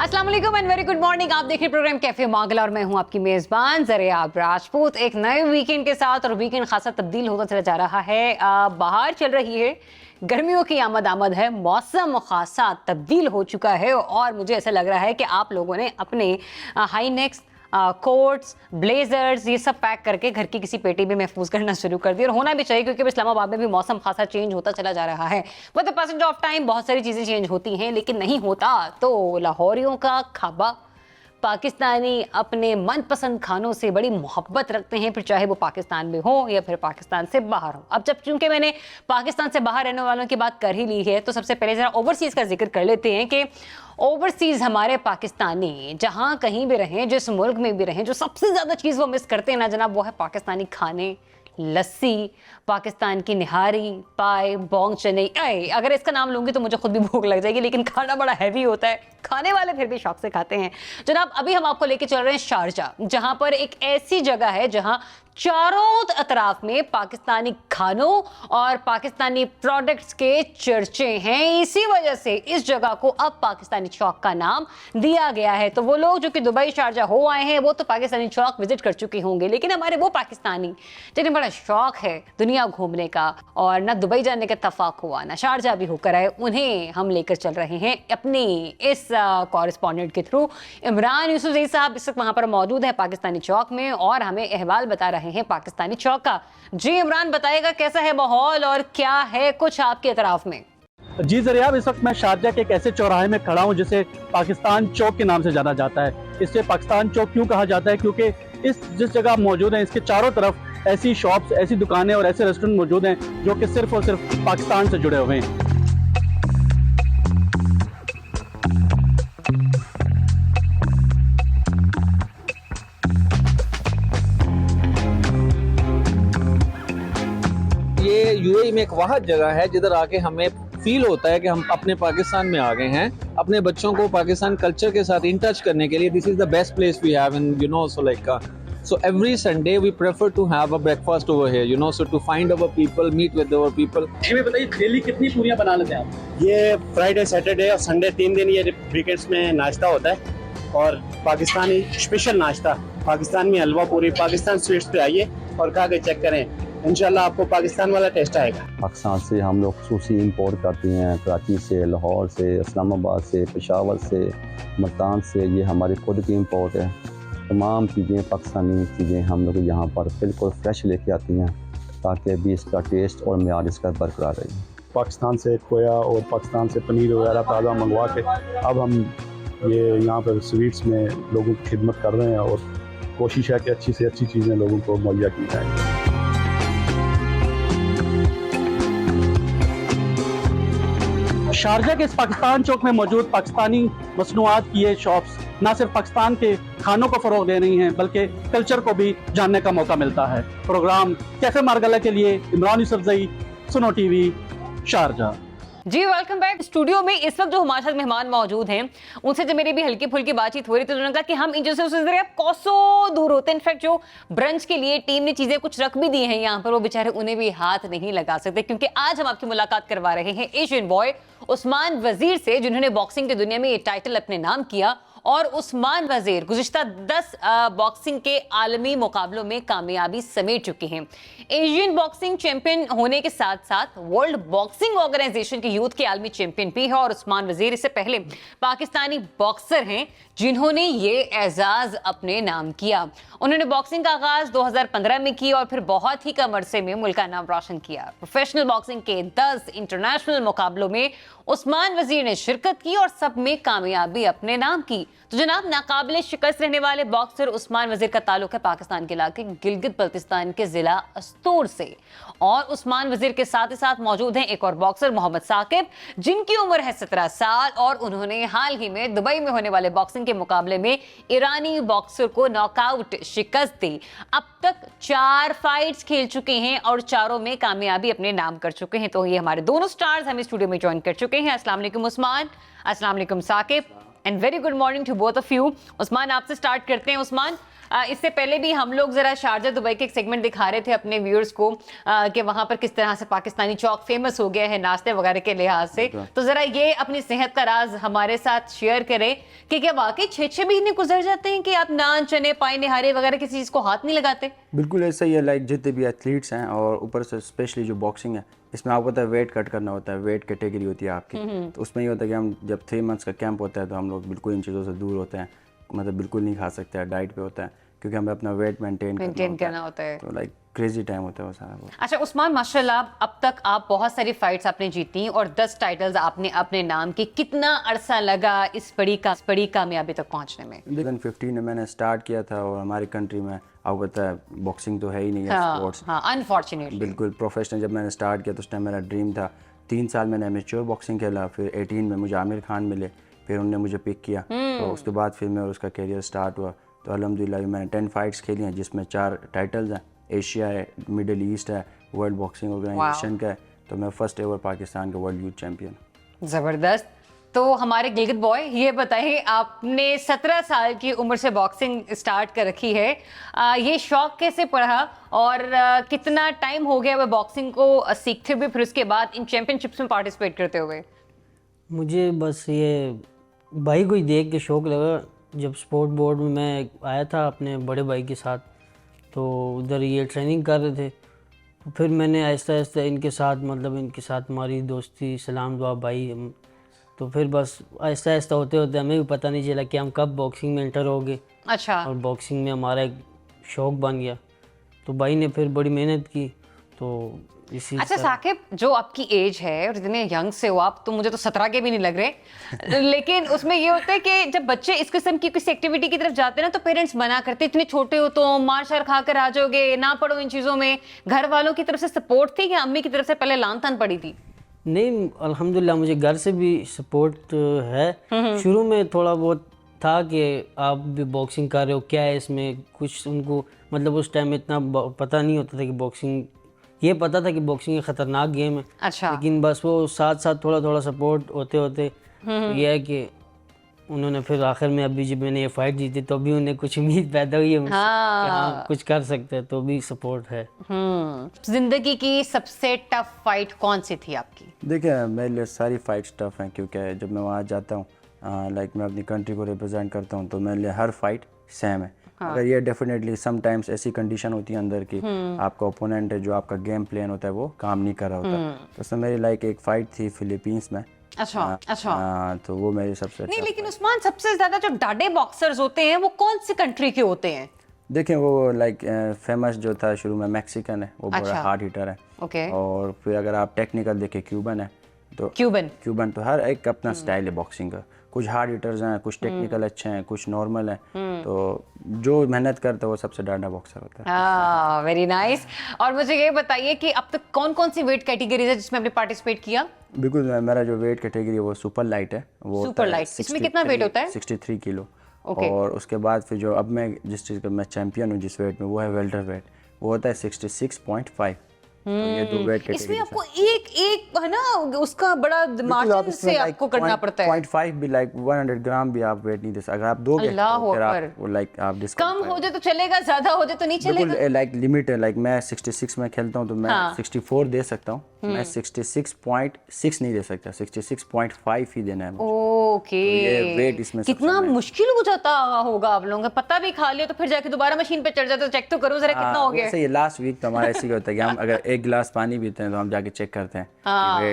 अस्सलाम वालेकुम and very good morning. आप देखिए प्रोग्राम कैफे मांगला और मैं हूं आपकी मेजबान ज़रियाब राजपूत। एक नए वीकेंड के साथ और वीकेंड खासा तब्दील होता चला जा रहा है। बाहर चल रही है, गर्मियों की आमद है, मौसम खासा तब्दील हो चुका है और मुझे ऐसा लग रहा है कि आप लोगों ने अपने हाई नेक्स कोट्स, ब्लेजर्स ये सब पैक करके घर की किसी पेटी में महफूज करना शुरू कर दिया और होना भी चाहिए क्योंकि इस्लामाबाद में भी मौसम खासा चेंज होता चला जा रहा है। With the passage of time बहुत सारी चीज़ें चेंज होती हैं, लेकिन नहीं होता तो लाहौरियों का खाबा। पाकिस्तानी अपने मनपसंद खानों से बड़ी मोहब्बत रखते हैं, फिर चाहे वो पाकिस्तान में हो या फिर पाकिस्तान से बाहर हो। अब जब चूंकि मैंने पाकिस्तान से बाहर रहने वालों की बात कर ही ली है तो सबसे पहले ज़रा ओवरसीज़ का जिक्र कर लेते हैं कि ओवरसीज़ हमारे पाकिस्तानी जहाँ कहीं भी रहें, जिस मुल्क में भी रहें, जो सबसे ज़्यादा चीज़ वो मिस करते हैं ना जनाब, वो है पाकिस्तानी खाने, लस्सी, पाकिस्तान की निहारी, पाए, बोंग चने। अगर इसका नाम लूंगी तो मुझे खुद भी भूख लग जाएगी, लेकिन खाना बड़ा हैवी होता है, खाने वाले फिर भी शौक से खाते हैं। जनाब अभी हम आपको लेके चल रहे हैं शारजा, जहां पर एक ऐसी जगह है जहां चारों अतराफ में पाकिस्तानी खानों और पाकिस्तानी प्रोडक्ट्स के चर्चे हैं। इसी वजह से इस जगह को अब पाकिस्तानी चौक का नाम दिया गया है। तो वो लोग जो कि दुबई शारजा हो आए हैं वो तो पाकिस्तानी चौक विजिट कर चुके होंगे, लेकिन हमारे वो पाकिस्तानी जिन्हें बड़ा शौक है दुनिया घूमने का और ना दुबई जाने का तफाक हुआ ना शारजा भी होकर आए, उन्हें हम लेकर चल रहे हैं अपनी इस कॉरेस्पॉन्डेंट के थ्रू। इमरान यूसुफजई साहब इस वक्त वहां पर मौजूद है पाकिस्तानी चौक में और हमें अहवाल बता रहे हैं पाकिस्तानी चौक का। जी इमरान बताएगा कैसा है माहौल और क्या है कुछ आपके तरफ में। जी ज़रियाब, इस वक्त मैं शारजा के एक ऐसे चौराहे में खड़ा हूं जिसे पाकिस्तान चौक के नाम से जाना जाता है। इसे पाकिस्तान चौक क्यों कहा जाता है? क्योंकि जिस जगह आप मौजूद हैं इसके चारों तरफ ऐसी शॉप्स, ऐसी दुकानें और ऐसे रेस्टोरेंट मौजूद हैं जो कि सिर्फ और सिर्फ पाकिस्तान से जुड़े हुए हैं। ये यूएई में एक वह जगह है जिधर आके हमें फील होता है कि हम अपने पाकिस्तान में आ गए हैं। अपने बच्चों को पाकिस्तान कल्चर के साथ इन टच करने के लिए this is the best place we have in so like so every Sunday we prefer to have a breakfast over here so to find our people, meet with our people। ये बताइए daily कितनी पूरियां बना लेते हैं आप? ये Friday, Saturday और संडे 3 दिन ये वीकेंड्स में नाश्ता होता है और पाकिस्तानी स्पेशल नाश्ता, पाकिस्तान में हलवा पूरी, पाकिस्तान स्वीट्स पे आइए और खा के चेक करें, इंशाल्लाह आपको पाकिस्तान वाला टेस्ट आएगा। पाकिस्तान से हम लोग खसूसी इंपोर्ट करते हैं, कराची से, लाहौर से, इस्लामाबाद से, पेशावर से, मुल्तान से, ये हमारी खुद की इंपोर्ट है। तमाम चीज़ें, पाकिस्तानी चीज़ें हम लोग यहाँ पर बिल्कुल फ्रेश लेके आती हैं ताकि अभी इसका टेस्ट और मेयार इसका बरकरार रहे। पाकिस्तान से खोया और पाकिस्तान से पनीर वगैरह ताज़ा मंगवा के अब हम ये यहाँ पर स्वीट्स में लोगों की खिदमत कर रहे हैं और कोशिश है कि अच्छी से अच्छी चीज़ें लोगों को मुहैया की जाएँ। शारजा के इस पाकिस्तान चौक में मौजूद पाकिस्तानी मसनूआत की ये शॉप्स न सिर्फ पाकिस्तान के खानों को फ़रोग़ दे रही हैं बल्कि कल्चर को भी जानने का मौका मिलता है। प्रोग्राम कैफे मार्गला के लिए इमरान यूसुफजई, सुनो टीवी, शारजा। जी वेलकम बैक। स्टूडियो में इस वक्त जो हमारे साथ मेहमान मौजूद हैं उनसे जब मेरी भी हल्की फुल्की बातचीत हो रही थी तो उन्होंने कहा कि हम इन चीज़ों से कोसों दूर होते हैं। इनफैक्ट जो ब्रंच के लिए टीम ने चीज़ें कुछ रख भी दी हैं यहाँ पर, वो बेचारे उन्हें भी हाथ नहीं लगा सकते क्योंकि आज हम आपकी मुलाकात करवा रहे हैं एशियन बॉय उस्मान वजीर से, जिन्होंने बॉक्सिंग की दुनिया में ये टाइटल अपने नाम किया। और उस्मान वजीर गुज़िश्ता 10 बॉक्सिंग के आलमी मुकाबलों में कामयाबी समेट चुके हैं। एशियन बॉक्सिंग चैंपियन होने के साथ साथ वर्ल्ड बॉक्सिंग ऑर्गेनाइजेशन के यूथ के आलमी चैंपियन भी है और उस्मान वजीर इससे पहले पाकिस्तानी बॉक्सर हैं जिन्होंने ये एजाज अपने नाम किया। उन्होंने बॉक्सिंग का आगाज 2015 में की और फिर बहुत ही कम अरसे में मुल्क का नाम रोशन किया। प्रोफेशनल बॉक्सिंग के 10 इंटरनेशनल मुकाबलों में उस्मान वजीर ने शिरकत की और सब में कामयाबी अपने नाम की। तो जनाब नाकाबिले शिकस्त रहने वाले बॉक्सर उस्मान वजीर का ताल्लुक है पाकिस्तान के इलाके गिलगित बल्तिस्तान के जिला अस्तूर से। और उस्मान वजीर के साथ ही साथ मौजूद हैं एक और बॉक्सर मोहम्मद साकिब, जिनकी उम्र है 17 साल और उन्होंने हाल ही में दुबई में होने वाले बॉक्सिंग के मुकाबले में ईरानी बॉक्सर को नॉकआउट शिकस्त दी। अब तक 4 फाइट्स खेल चुके हैं और चारों में कामयाबी अपने नाम कर चुके हैं। तो ये हमारे दोनों स्टार्स हमें स्टूडियो में ज्वाइन कर चुके हैं। अस्सलाम वालेकुम उस्मान, अस्सलाम वालेकुम Saqib and very good morning to both of you. Usman आपसे स्टार्ट करते हैं। उस्मान, इससे पहले भी हम लोग जरा शारजा दुबई के एक सेगमेंट दिखा रहे थे अपने व्यूअर्स को कि वहां पर किस तरह से पाकिस्तानी चौक फेमस हो गया है नाश्ते वगैरह के लिहाज से। तो जरा ये अपनी सेहत का राज हमारे साथ शेयर करें कि क्या वाकई 6-6 महीने गुजर जाते हैं कि आप नान, चने, पाई, निहारे वगैरह किसी चीज को हाथ नहीं लगाते? बिल्कुल ऐसा ही है। लाइक जितने भी एथलीट्स हैं और ऊपर से स्पेशली जो बॉक्सिंग है, इसमें आपको पता है वेट कट करना होता है, वेट कैटेगरी होती है आपकी। तो उसमें ये होता है कि हम जब 3 मंथ्स का कैंप होता है तो हम लोग बिल्कुल इन चीज़ों से दूर होते हैं, मतलब बिल्कुल नहीं खा सकते हैं, डाइट पे होता है क्योंकि हमें अपना वेट मेंटेन करना होता है। तो लाइक क्रेजी टाइम होता है वो सारा वो। अच्छा उस्मान, माशाल्लाह अब तक आप बहुत सारी फाइट्स आपने जीती और 10 टाइटल्स आपने अपने नाम की। कितना अरसा लगा इस बड़ी कामयाबी तक पहुंचने में? 2015 में मैंने स्टार्ट किया था और हमारी कंट्री में आपको पता है बॉक्सिंग तो है ही नहीं है स्पोर्ट्स। हाँ, अनफॉर्चुनेटली। बिल्कुल प्रोफेशनल जब मैंने स्टार्ट किया तो उस टाइम मेरा ड्रीम था। 3 साल मैंने एमेच्योर बॉक्सिंग खेला, फिर 18 में मुझे आमिर खान मिले, फिर उन्होंने मुझे पिक किया। तो उसके बाद फिर मैं उसका करियर स्टार्ट हुआ। तो अल्हम्दुलिल्लाह मैंने 10 फाइट्स खेली हैं जिसमें 4 टाइटल्स हैं, एशिया है, मिडिल ईस्ट है, वर्ल्ड बॉक्सिंग ऑर्गेनाइजेशन का है। तो मैं फर्स्ट एवर पाकिस्तान का वर्ल्ड यूथ चैम्पियन। जबरदस्त। तो हमारे गिलगित बॉय ये बताइए, आपने 17 साल की उम्र से बॉक्सिंग स्टार्ट कर रखी है, ये शौक कैसे पड़ा और कितना टाइम हो गया वह बॉक्सिंग को सीखते हुए फिर उसके बाद इन चैंपियनशिप्स में पार्टिसिपेट करते हुए? मुझे बस ये भाई को ही देख के शौक लगा। जब स्पोर्ट बोर्ड में मैं आया था अपने बड़े भाई के साथ, तो उधर ये ट्रेनिंग कर रहे थे, तो फिर मैंने आहिस्ता आहिस्ता इनके साथ हमारी दोस्ती, सलाम दुआ भाई। तो फिर बस आहिस्ता आहिस्ता होते होते हमें भी पता नहीं चला कि हम कब बॉक्सिंग में एंटर हो गए। अच्छा। और बॉक्सिंग में हमारा एक शौक बन गया। तो भाई ने फिर बड़ी मेहनत की तो इसी। अच्छा साकिब, जो आपकी एज है और इतने यंग से हो आप, तो मुझे तो 17 के भी नहीं लग रहे लेकिन उसमें ये होता है कि जब बच्चे इस किस्म की किसी एक्टिविटी की तरफ जाते हैं ना तो पेरेंट्स मना करते, इतने छोटे हो तो मार शार खा कर आ जाओगे, ना पढ़ो इन चीज़ों में। घर वालों की तरफ से सपोर्ट थी या अम्मी की तरफ से पहले लान तान पड़ी थी? नहीं, अल्हम्दुलिल्लाह मुझे घर से भी सपोर्ट है। शुरू में थोड़ा बहुत था कि आप भी बॉक्सिंग कर रहे हो, क्या है इसमें, कुछ उनको मतलब उस टाइम इतना पता नहीं होता था कि बॉक्सिंग, ये पता था कि बॉक्सिंग एक ख़तरनाक गेम है। अच्छा। लेकिन बस वो साथ साथ थोड़ा थोड़ा सपोर्ट होते होते ये है कि उन्होंने फिर आखिर में अभी जब मैंने ये फाइट जीती तो भी उन्हें कुछ उम्मीद पैदा हुई है मुझसे कि हाँ कुछ कर सकते हैं, तो भी सपोर्ट है। जिंदगी की सबसे टफ फाइट कौन सी थी आपकी? देखिए मेरे लिए सारी फाइट्स टफ हैं क्योंकि जब मैं वहाँ जाता हूँ लाइक मैं अपनी कंट्री को रिप्रेजेंट करता हूँ तो मेरे लिए हर फाइट सेम है। अगर ये डेफिनेटली समटाइम्स ऐसी कंडीशन होती है अंदर की आपका ओपोनेंट है जो आपका गेम प्लान होता है वो काम नहीं कर रहा होता। तो उसमें मेरी लाइक एक फाइट थी फिलीपींस में। अच्छा। तो वो मेरी सबसे नहीं, लेकिन उस्मान सबसे ज्यादा जो डाडे बॉक्सर्स होते हैं वो कौन सी कंट्री के होते हैं? देखें वो लाइक फेमस जो था शुरू में मैक्सिकन है, वो बड़ा हार्ड हिटर है। ओके। और फिर अगर आप टेक्निकल देखें क्यूबन है, तो क्यूबन तो हर एक अपना स्टाइल है बॉक्सिंग का। कुछ हार्ड हिटर्स हैं, कुछ टेक्निकल अच्छे हैं, कुछ नॉर्मल हैं। तो जो मेहनत करता है वो सबसे डाडा बॉक्सर होता है। Very nice. और मुझे ये बताइए कि अब तक कौन कौन सी वेट कैटेगरीज है जिसमें आपने पार्टिसिपेट किया? बिल्कुल, मेरा जो वेट कैटेगरी है वो सुपर लाइट है। वो सुपर लाइट, इसमें कितना वेट होता है? 63 किलो। और उसके बाद फिर जो अब मैं जिस चीज़ का मैं चैंपियन हूँ जिस वेट में, वो है वेल्टर वेट, वो होता है 66.5। तो ये 2 वेट कैटेगरी। इसमें आपको एक है ना उसका बड़ा मार्जिन से आपको करना पड़ता है। 0.5 भी लाइक 100 ग्राम भी आप वेट नहीं दे सकते। अगर आप दोगे तो फिर आप वो लाइक आप कम हो जाए तो चलेगा, ज्यादा हो जाए तो नहीं चलेगा। बिल्कुल लाइक लिमिट है। लाइक मैं 66 में खेलता हूँ तो मैं 64 दे सकता हूँ। मैं 66.6 नहीं दे सकता, 66.5 ही देना है मुझे। ओके। तो ये वेट इसमें कितना मुश्किल हो जाता होगा आप लोगों का, पता भी खा लिया तो फिर जाके दोबारा मशीन पे चढ़ जाते तो चेक तो करो जरा कितना हो गया। ये लास्ट वीक तो हमारा ऐसे ही होता है कि हम अगर एक गिलास पानी पीते हैं तो हम जाके चेक करते हैं कि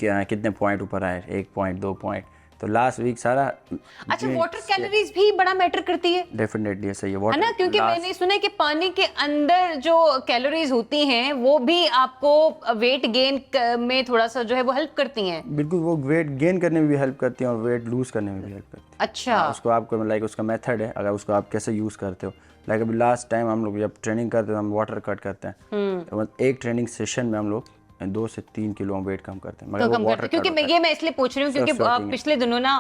वेट कितने पॉइंट ऊपर आए, 1 पॉइंट 2 पॉइंट। तो लास्ट वीक सारा। अच्छा, वाटर कैलोरीज भी बड़ा मैटर करती है? डेफिनेटली सही है है ना, क्योंकि मैंने सुना है कि पानी के अंदर जो कैलोरीज होती हैं वो भी आपको वेट गेन में थोड़ा सा जो है वो हेल्प करती हैं। बिल्कुल, वो वेट गेन करने में भी हेल्प करती हैं और वेट लूज करने में भी हेल्प करती हैं। अच्छा। उसको आपको लाइक उसका मेथड है, अगर उसको आप कैसे यूज़ करते हो। लाइक अभी लास्ट टाइम हम लोग जब ट्रेनिंग करते हैं हम वाटर कट करते हैं। तो एक ट्रेनिंग सेशन में हम लोग 2 से 3 किलो हम वेट कम करते हैं, तो मगर वो कम वाटर करते क्योंकि मैं इसलिए पूछ रही हूँ क्योंकि पिछले दिनों ना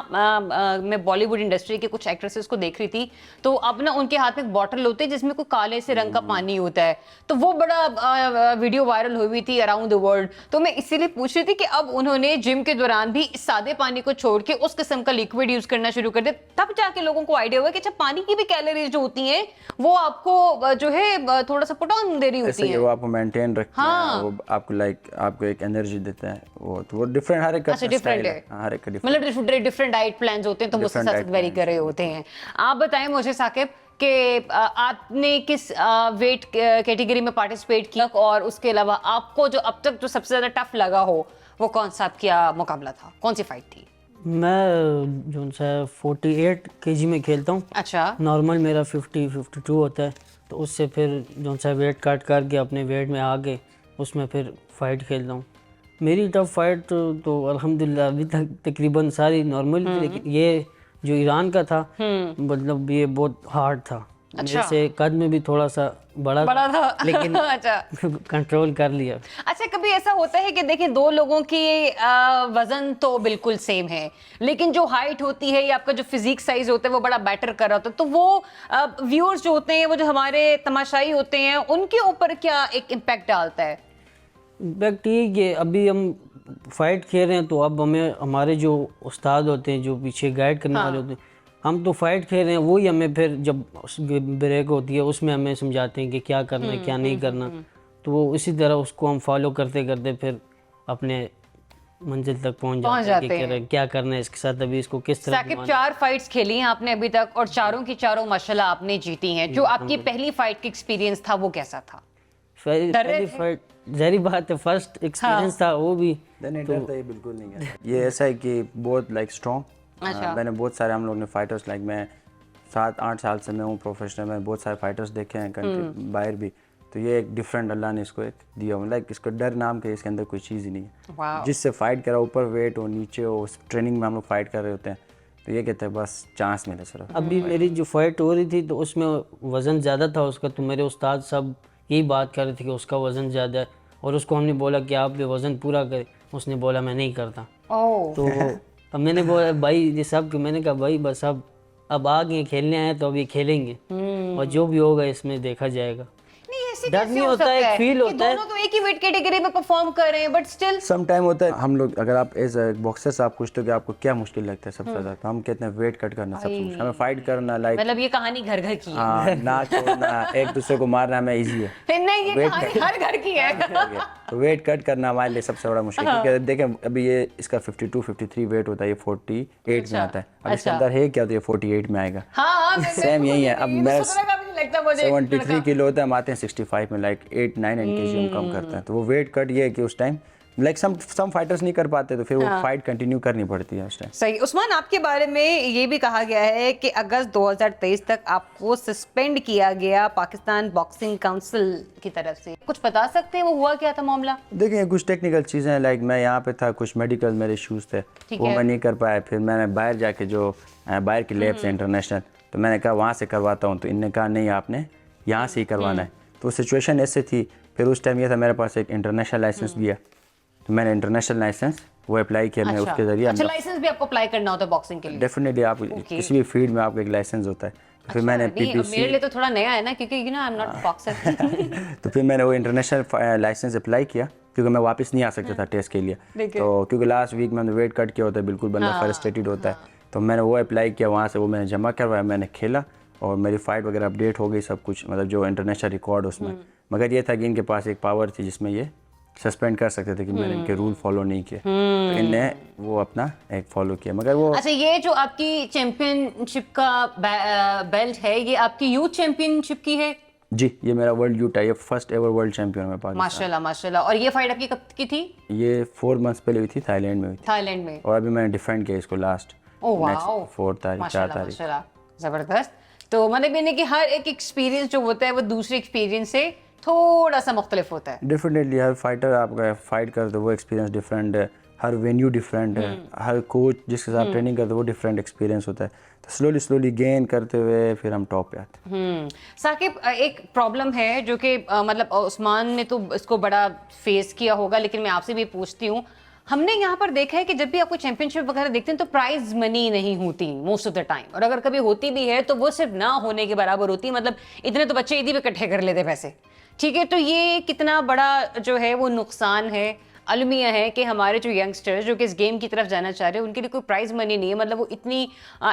मैं बॉलीवुड इंडस्ट्री के कुछ एक्ट्रेसेस को देख रही थी, तो अब ना उनके हाथ में एक बॉटल होती है जिसमें कोई काले से रंग का पानी होता है, तो वो बड़ा वीडियो वायरल हुई थी अराउंड द वर्ल्ड। तो मैं इसीलिए पूछ रही थी कि अब उन्होंने जिम के दौरान भी इस सादे पानी को छोड़ के उस किस्म का लिक्विड यूज करना शुरू कर दिया, तब जाके लोगों को आइडिया हुआ कि अच्छा पानी की भी कैलोरीज जो होती हैं वो आपको जो है थोड़ा सा पुट ऑन दे रही होती है, वो आपको मेंटेन रखती है, वो आपको आपको एक एनर्जी देता है, वो डिफरेंट हर एक का डिफरेंट है, हर एक का मतलब डिफरेंट डाइट प्लान्स होते हैं, तो उसके साथ वेरी कर रहे होते हैं। आप बताएं मुझे साकिब कि आपने किस वेट कैटेगरी में पार्टिसिपेट किया और उसके अलावा आपको जो अब तक जो सबसे ज्यादा टफ लगा हो वो कौन सा आपका मुकाबला था, कौन सी फाइट थी? मैं जो सा 48 kg में खेलता हूँ। अच्छा। नॉर्मल मेरा 52 होता है, तो उससे फिर जो सा वेट काट करके अपने वेट में आके उसमें फिर फाइट खेलता हूँ। मेरी टफ फाइट तो अल्हम्दुलिल्लाह अभी तक तकरीबन सारी नॉर्मल थी, लेकिन ये जो ईरान का था मतलब ये बहुत हार्ड था। अच्छा। मेरे से कद में भी थोड़ा सा बड़ा था लेकिन अच्छा कंट्रोल कर लिया। अच्छा, कभी ऐसा होता है कि देखिए दो लोगों की वजन तो बिल्कुल सेम है, लेकिन जो हाइट होती है या आपका जो फिजिक साइज होता है वो बड़ा बेटर कर रहा होता है, तो वो व्यूअर्स जो होते हैं, वो जो हमारे तमाशाई होते हैं, उनके ऊपर क्या एक इम्पैक्ट डालता है? इम्पैक्ट ये कि अभी हम फाइट खेल रहे हैं तो अब हमें हमारे जो उस्ताद होते हैं, जो पीछे गाइड करने वाले होते हैं, हम तो फाइट खेल रहे हैं, वही हमें फिर जब ब्रेक होती है उसमें हमें समझाते हैं कि क्या करना है क्या नहीं करना, तो वो इसी तरह उसको हम फॉलो करते करते फिर अपने मंजिल तक पहुंच जाते हैं कि क्या करना है इसके साथ, अभी इसको किस तरह। साकिब 4 फाइट्स खेली हैं आपने अभी तक और चारों की चारों माशाल्लाह आपने जीती हैं। जो आपकी पहली फाइट का एक्सपीरियंस था वो कैसा था? पहली फाइट जारी बात है, फर्स्ट एक्सपीरियंस था वो भी डर था, ये बिल्कुल नहीं है। ये ऐसा है कि बहुत स्ट्रॉन्ग, मैंने बहुत सारे हम लोग ने फाइटर्स मैं 7-8 साल से मैं हूँ प्रोफेशनल, मैंने बहुत सारे फाइटर्स देखे हैं कंट्री बाहर भी, तो ये एक डिफरेंट अल्लाह ने इसको एक दिया हुआ, इसको डर नाम के इसके अंदर कोई चीज़ ही नहीं है। जिससे फाइट करा, ऊपर वेट हो नीचे हो, ट्रेनिंग में हम लोग फाइट कर रहे होते हैं, तो ये कहते हैं बस चांस मिले सिर्फ। अभी मेरी जो फाइट हो रही थी तो उसमें वज़न ज़्यादा था उसका, तो मेरे उस्ताद सब यही बात कर रहे थे कि उसका वज़न ज़्यादा है, और उसको हमने बोला कि आप ये वज़न पूरा करें, उसने बोला मैं नहीं करता। तो अब मैंने बोला भाई ये सब, मैंने कहा भाई बस अब आ गए खेलने आए तो अब ये खेलेंगे और जो भी होगा इसमें देखा जाएगा। डर नहीं होता है, एक फील होता है। दोनों तो एक ही वेट कैटेगरी में परफॉर्म कर रहे हैं, बट स्टिल सम टाइम होता है हम लोग, अगर आप एज अ बॉक्सर से आप पूछते हो कि आपको क्या मुश्किल लगता है सबसे ज्यादा, तो हम कहते हैं वेट कट करना सबसे मुश्किल, हमें फाइट करना मतलब ये कहानी घर घर की है, ना छोड़ना, एक दूसरे को मारना हमें इजी है। नहीं, ये कहानी हर घर की है। तो वेट कट करना हमारे लिए सबसे बड़ा मुश्किल है, क्योंकि देखें अभी ये इसका 52-53 वेट होता है, ये 48 में आता है, अब इसके अंदर है क्या, तो ये 48 में आएगा। सेम यही है। अब मैं 73 किलो होता है, हम आते हैं 65 में, 8-9 kg हम कम करते हैं, तो वो वेट कट ये है कि उस टाइम सम फाइटर्स नहीं कर पाते, तो फिर वो फाइट कंटिन्यू करनी पड़ती है उस टाइम। सही। उस्मान, आपके बारे में ये भी कहा गया है कि अगस्त 2023 तक आपको सस्पेंड किया गया पाकिस्तान बॉक्सिंग काउंसिल की तरफ से, कुछ बता सकते हैं वो हुआ क्या था मामला? देखिए कुछ टेक्निकल चीज़ें मैं यहाँ पे था, कुछ मेडिकल मेरे इश्यूज थे, वो मैं नहीं कर पाया, फिर मैंने बाहर जाके जो बाहर की लैब्स हैं इंटरनेशनल, तो मैंने कहा वहाँ से करवाता हूँ, तो इनने कहा नहीं आपने यहाँ से ही करवाना है, तो सिचुएशन ऐसे थी। फिर उस टाइम ये था मेरे पास एक इंटरनेशनल लाइसेंस भी है, तो मैंने इंटरनेशनल लाइसेंस वो अप्लाई किया। मैं उसके जरिए अच्छा, लाइसेंस भी आपको अप्लाई करना होता है बॉक्सिंग के लिए? डेफिनेटली, आप किसी भी फील्ड में आपको एक लाइसेंस होता है। तो फिर मैंने पीपीसी, मेरे लिए तो थोड़ा नया है ना, क्योंकि you know I am not boxer. तो फिर मैंने वो इंटरनेशनल लाइसेंस अप्लाई किया, क्योंकि मैं वापस नहीं आ सकता था टेस्ट के लिए, तो क्योंकि लास्ट वीक मैंने वेट कट किया होता है, बिल्कुल बंदा फ्रस्ट्रेटेड होता है, तो मैंने वो अप्लाई किया, वहाँ से वो मैंने जमा करवाया, मैंने खेला और मेरी फाइट वगैरह अपडेट हो गई सब कुछ, मतलब जो इंटरनेशनल रिकॉर्ड उसमें। मगर ये था कि इनके पास एक पावर थी जिसमें ये सस्पेंड कर सकते थे कि मैंने इनके रूल फॉलो नहीं किए, तो इनने वो अपना एक फॉलो किया। मगर वो अच्छा, ये जो आपकी चैंपियनशिप का बेल्ट है, ये आपकी यूथ चैंपियनशिप की है? जी, ये मेरा वर्ल्ड यूथ है, ये फर्स्ट एवर वर्ल्ड चैंपियन है पाकिस्तान। माशाल्लाह माशाल्लाह। और ये फाइट आपकी कब की थी? ये 4 मंथ्स पहले हुई थी, थाईलैंड में हुई थी। थाईलैंड में? और अभी मैंने डिफेंड किया इसको लास्ट 4 तारीख 4 तारीख। माशाल्लाह, जबरदस्त। तो मतलब ये कि हर एक एक्सपीरियंस जो होता है वो दूसरे एक्सपीरियंस से थोड़ा सा मुख्तलिफ होता है। डेफिनेटली हर फाइटर आपका फाइट करते वो एक्सपीरियंस डिफरेंट है, हर वेन्यू डिफरेंट है, हर कोच जिसके साथ ट्रेनिंग करते हैं वो डिफरेंट एक्सपीरियंस होता है, तो स्लोली गेन करते हुए फिर हम टॉप पे आते हैं। साकिब, एक प्रॉब्लम है जो कि मतलब उस्मान ने तो इसको बड़ा फेस किया होगा, लेकिन मैं आपसे भी पूछती हूँ, हमने यहाँ पर देखा है कि जब भी आपको चैंपियनशिप वगैरह देखते हैं तो प्राइज मनी नहीं होती मोस्ट ऑफ द टाइम, और अगर कभी होती भी है तो वो सिर्फ ना होने के बराबर होती है। मतलब इतने तो बच्चे इसी पे इकट्ठे कर लेते पैसे, ठीक है। तो ये कितना बड़ा जो है वो नुकसान है, अलमिया है कि हमारे जो यंगस्टर्स जो कि इस गेम की तरफ जाना चाह रहे हैं उनके लिए कोई प्राइज मनी नहीं है। मतलब वो इतनी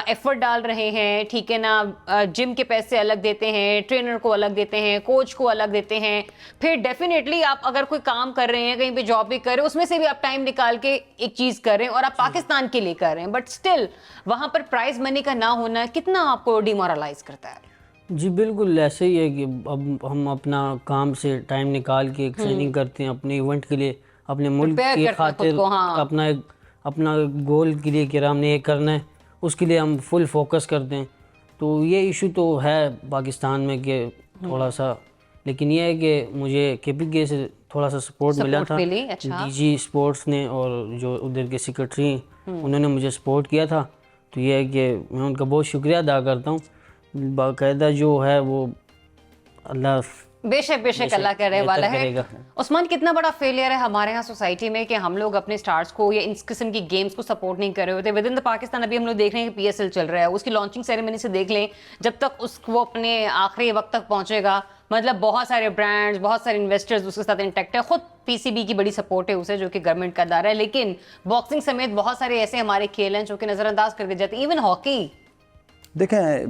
एफर्ट डाल रहे हैं, ठीक है ना, जिम के पैसे अलग देते हैं, ट्रेनर को अलग देते हैं, कोच को अलग देते हैं, फिर डेफिनेटली आप अगर कोई काम कर रहे हैं, कहीं पे जॉब भी कर रहे हैं, उसमें से भी आप टाइम निकाल के एक चीज़ कर रहे हैं और आप पाकिस्तान के लिए कर रहे हैं, बट स्टिल वहाँ पर प्राइज मनी का ना होना कितना आपको डिमोरलाइज करता है? जी बिल्कुल ऐसे ही है कि अब हम अपना काम से टाइम निकाल के ट्रेनिंग करते हैं अपने इवेंट के लिए, अपने मुल्क की खातिर, अपना गोल के लिए कि हमने ये करना है, उसके लिए हम फुल फोकस करते हैं। तो ये इशू तो है पाकिस्तान में कि थोड़ा सा, लेकिन ये है कि मुझे KPK से थोड़ा सा सपोर्ट मिला था, अच्छा। DG स्पोर्ट्स ने और जो उधर के सेक्रेटरी उन्होंने मुझे सपोर्ट किया था। तो ये है कि मैं उनका बहुत शुक्रिया अदा करता हूँ। बाकायदा जो है वो अल्लाह बेशक अल्लाह करने वाला है। उस्मान, कितना बड़ा फेलियर है हमारे यहाँ सोसाइटी में कि हम लोग अपने स्टार्स को या इस किस्म की गेम्स को सपोर्ट नहीं कर रहे होते। विद इन द पाकिस्तान अभी हम लोग देख रहे हैं कि PSL चल रहा है, उसकी लॉन्चिंग सेरेमनी से देख लें, जब तक वो अपने आखिरी वक्त तक पहुंचेगा, मतलब बहुत सारे ब्रांड्स, बहुत सारे इन्वेस्टर्स उसके साथ इंटैक्ट है, खुद PCB की बड़ी सपोर्ट है उसे, जो कि गवर्नमेंट का अदारा है, लेकिन बॉक्सिंग समेत बहुत सारे ऐसे हमारे खेल हैं जो कि नजरअंदाज कर दिए जाते हैं, इवन हॉकी। देखें,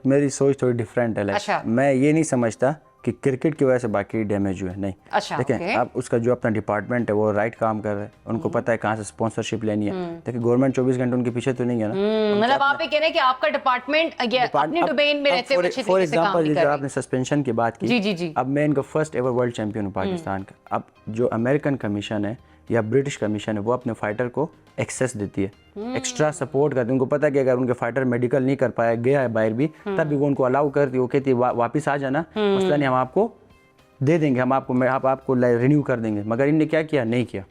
मेरी सोच थोड़ी डिफरेंट है। अच्छा। मैं ये नहीं समझता कि क्रिकेट की वजह से बाकी डैमेज हुए, नहीं। अच्छा, देखें, अब उसका जो अपना डिपार्टमेंट है वो राइट काम कर रहा है, उनको पता है कहाँ से स्पॉन्सरशिप लेनी है। देखिए, गवर्नमेंट 24 घंटे उनके पीछे तो नहीं है ना। मतलब आप ये कह रहे हैं कि आपका डिपार्टमेंट अपनी डोमेन में रहते हुए फॉर एग्जांपल जो आपने सस्पेंशन की बात की, जी। अब मैं इनका फर्स्ट एवर वर्ल्ड चैंपियन हूँ पाकिस्तान का। अब जो अमेरिकन कमीशन है या ब्रिटिश कमीशन है वो अपने फाइटर को एक्सेस देती है, एक्स्ट्रा सपोर्ट करती है। उनको पता है कि अगर उनके फाइटर मेडिकल नहीं कर पाया गया है बाहर भी, तब भी वो उनको अलाउ करती है। वो कहती है वापस आ जाना, मसला नहीं, हम आपको दे देंगे, हम आपको रिन्यू कर देंगे। मगर इनने क्या किया? नहीं किया।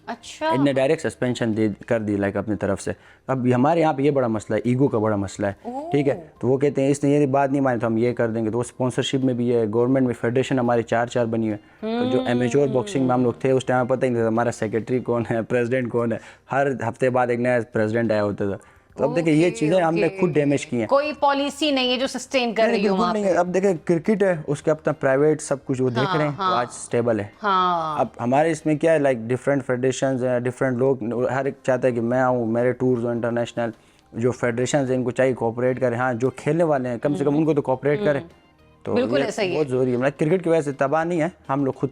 अच्छा, इनने डायरेक्ट सस्पेंशन कर दी लाइक अपनी तरफ से। अब हमारे यहाँ पे ये बड़ा मसला है, ईगो का बड़ा मसला है, ठीक है। तो वो कहते हैं इसने ये बात नहीं मानी तो हम ये कर देंगे। तो वो स्पॉन्सरशिप में भी है, गवर्नमेंट में फेडरेशन हमारी 4 बनी है। तो जो एमेच्योर बॉक्सिंग में हम लोग थे उस टाइम पता ही नहीं था हमारा सेक्रेटरी कौन है, प्रेसिडेंट कौन है, हर हफ्ते बाद एक नया प्रेसिडेंट आया होता था। तो अब देखिए ये चीज़ें हमने खुद डैमेज की हैं। कोई पॉलिसी नहीं है जो सस्टेन कर रही हो वहाँ पे। अब देखिए क्रिकेट है, उसके अपना प्राइवेट सब कुछ वो देख रहे हैं, तो आज स्टेबल है। अब हमारे इसमें क्या है, लाइक डिफरेंट फेडरेशंस हैं, डिफरेंट लोग, हर एक चाहता है कि मैं आऊँ, मेरे टूर्स हो इंटरनेशनल, जो फेडरेशंस हैं इनको चाहिए कोऑपरेट करें। हाँ, जो खेलने वाले हैं कम से कम उनको तो कोऑपरेट करें। तो बिल्कुल ऐसा ही है, बहुत जरूरी है। मतलब क्रिकेट की वजह से तबाह नहीं है, हम लोग खुद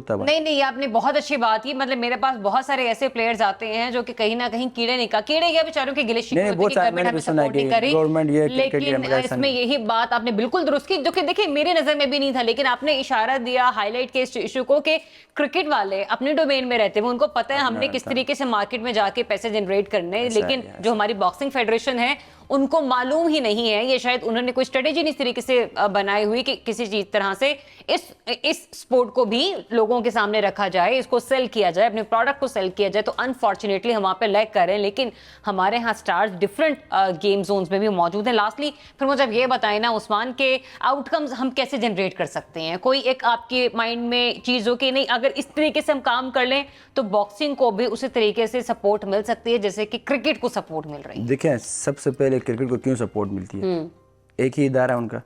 तबाह। नहीं, आपने बहुत अच्छी बात की। मतलब मेरे पास बहुत सारे ऐसे प्लेयर्स आते हैं जो कि कहीं ना कहीं कीड़े क्या बेचारों के गिले शिकवे होते हैं कि गवर्नमेंट हमें सपोर्ट नहीं करी, लेकिन इसमें यही बात आपने बिल्कुल दुरुस्त की, जो कि देखिए मेरी नजर में भी नहीं था, लेकिन आपने इशारा दिया, हाईलाइट के इस इशू को कि क्रिकेट वाले अपने डोमेन में रहते हैं, उनको पता है हमने किस तरीके से मार्केट में जाके पैसे जनरेट करने, लेकिन जो हमारी बॉक्सिंग फेडरेशन है उनको मालूम ही नहीं है, ये शायद उन्होंने कोई स्ट्रेटेजी नहीं इस तरीके से बनाई हुई कि किसी चीज तरह से इस स्पोर्ट को भी लोगों के सामने रखा जाए, इसको सेल किया जाए, अपने प्रोडक्ट को सेल किया जाए। तो अनफॉर्चुनेटली हम वहाँ पे लैग कर रहे हैं, लेकिन हमारे यहाँ स्टार्स डिफरेंट गेम जोन्स में भी मौजूद हैं। लास्टली फिर मुझे अब ये बताएं ना उस्मान के आउटकम्स हम कैसे जनरेट कर सकते हैं? कोई एक आपके माइंड में चीज़ हो कि नहीं, अगर इस तरीके से हम काम कर लें तो बॉक्सिंग को भी उसी तरीके से सपोर्ट मिल सकती है जैसे कि क्रिकेट को सपोर्ट मिल रही है। देखिए, सबसे पहले क्रिकेट को क्यों सपोर्ट मिलती है? एक ही इदारा है उनका,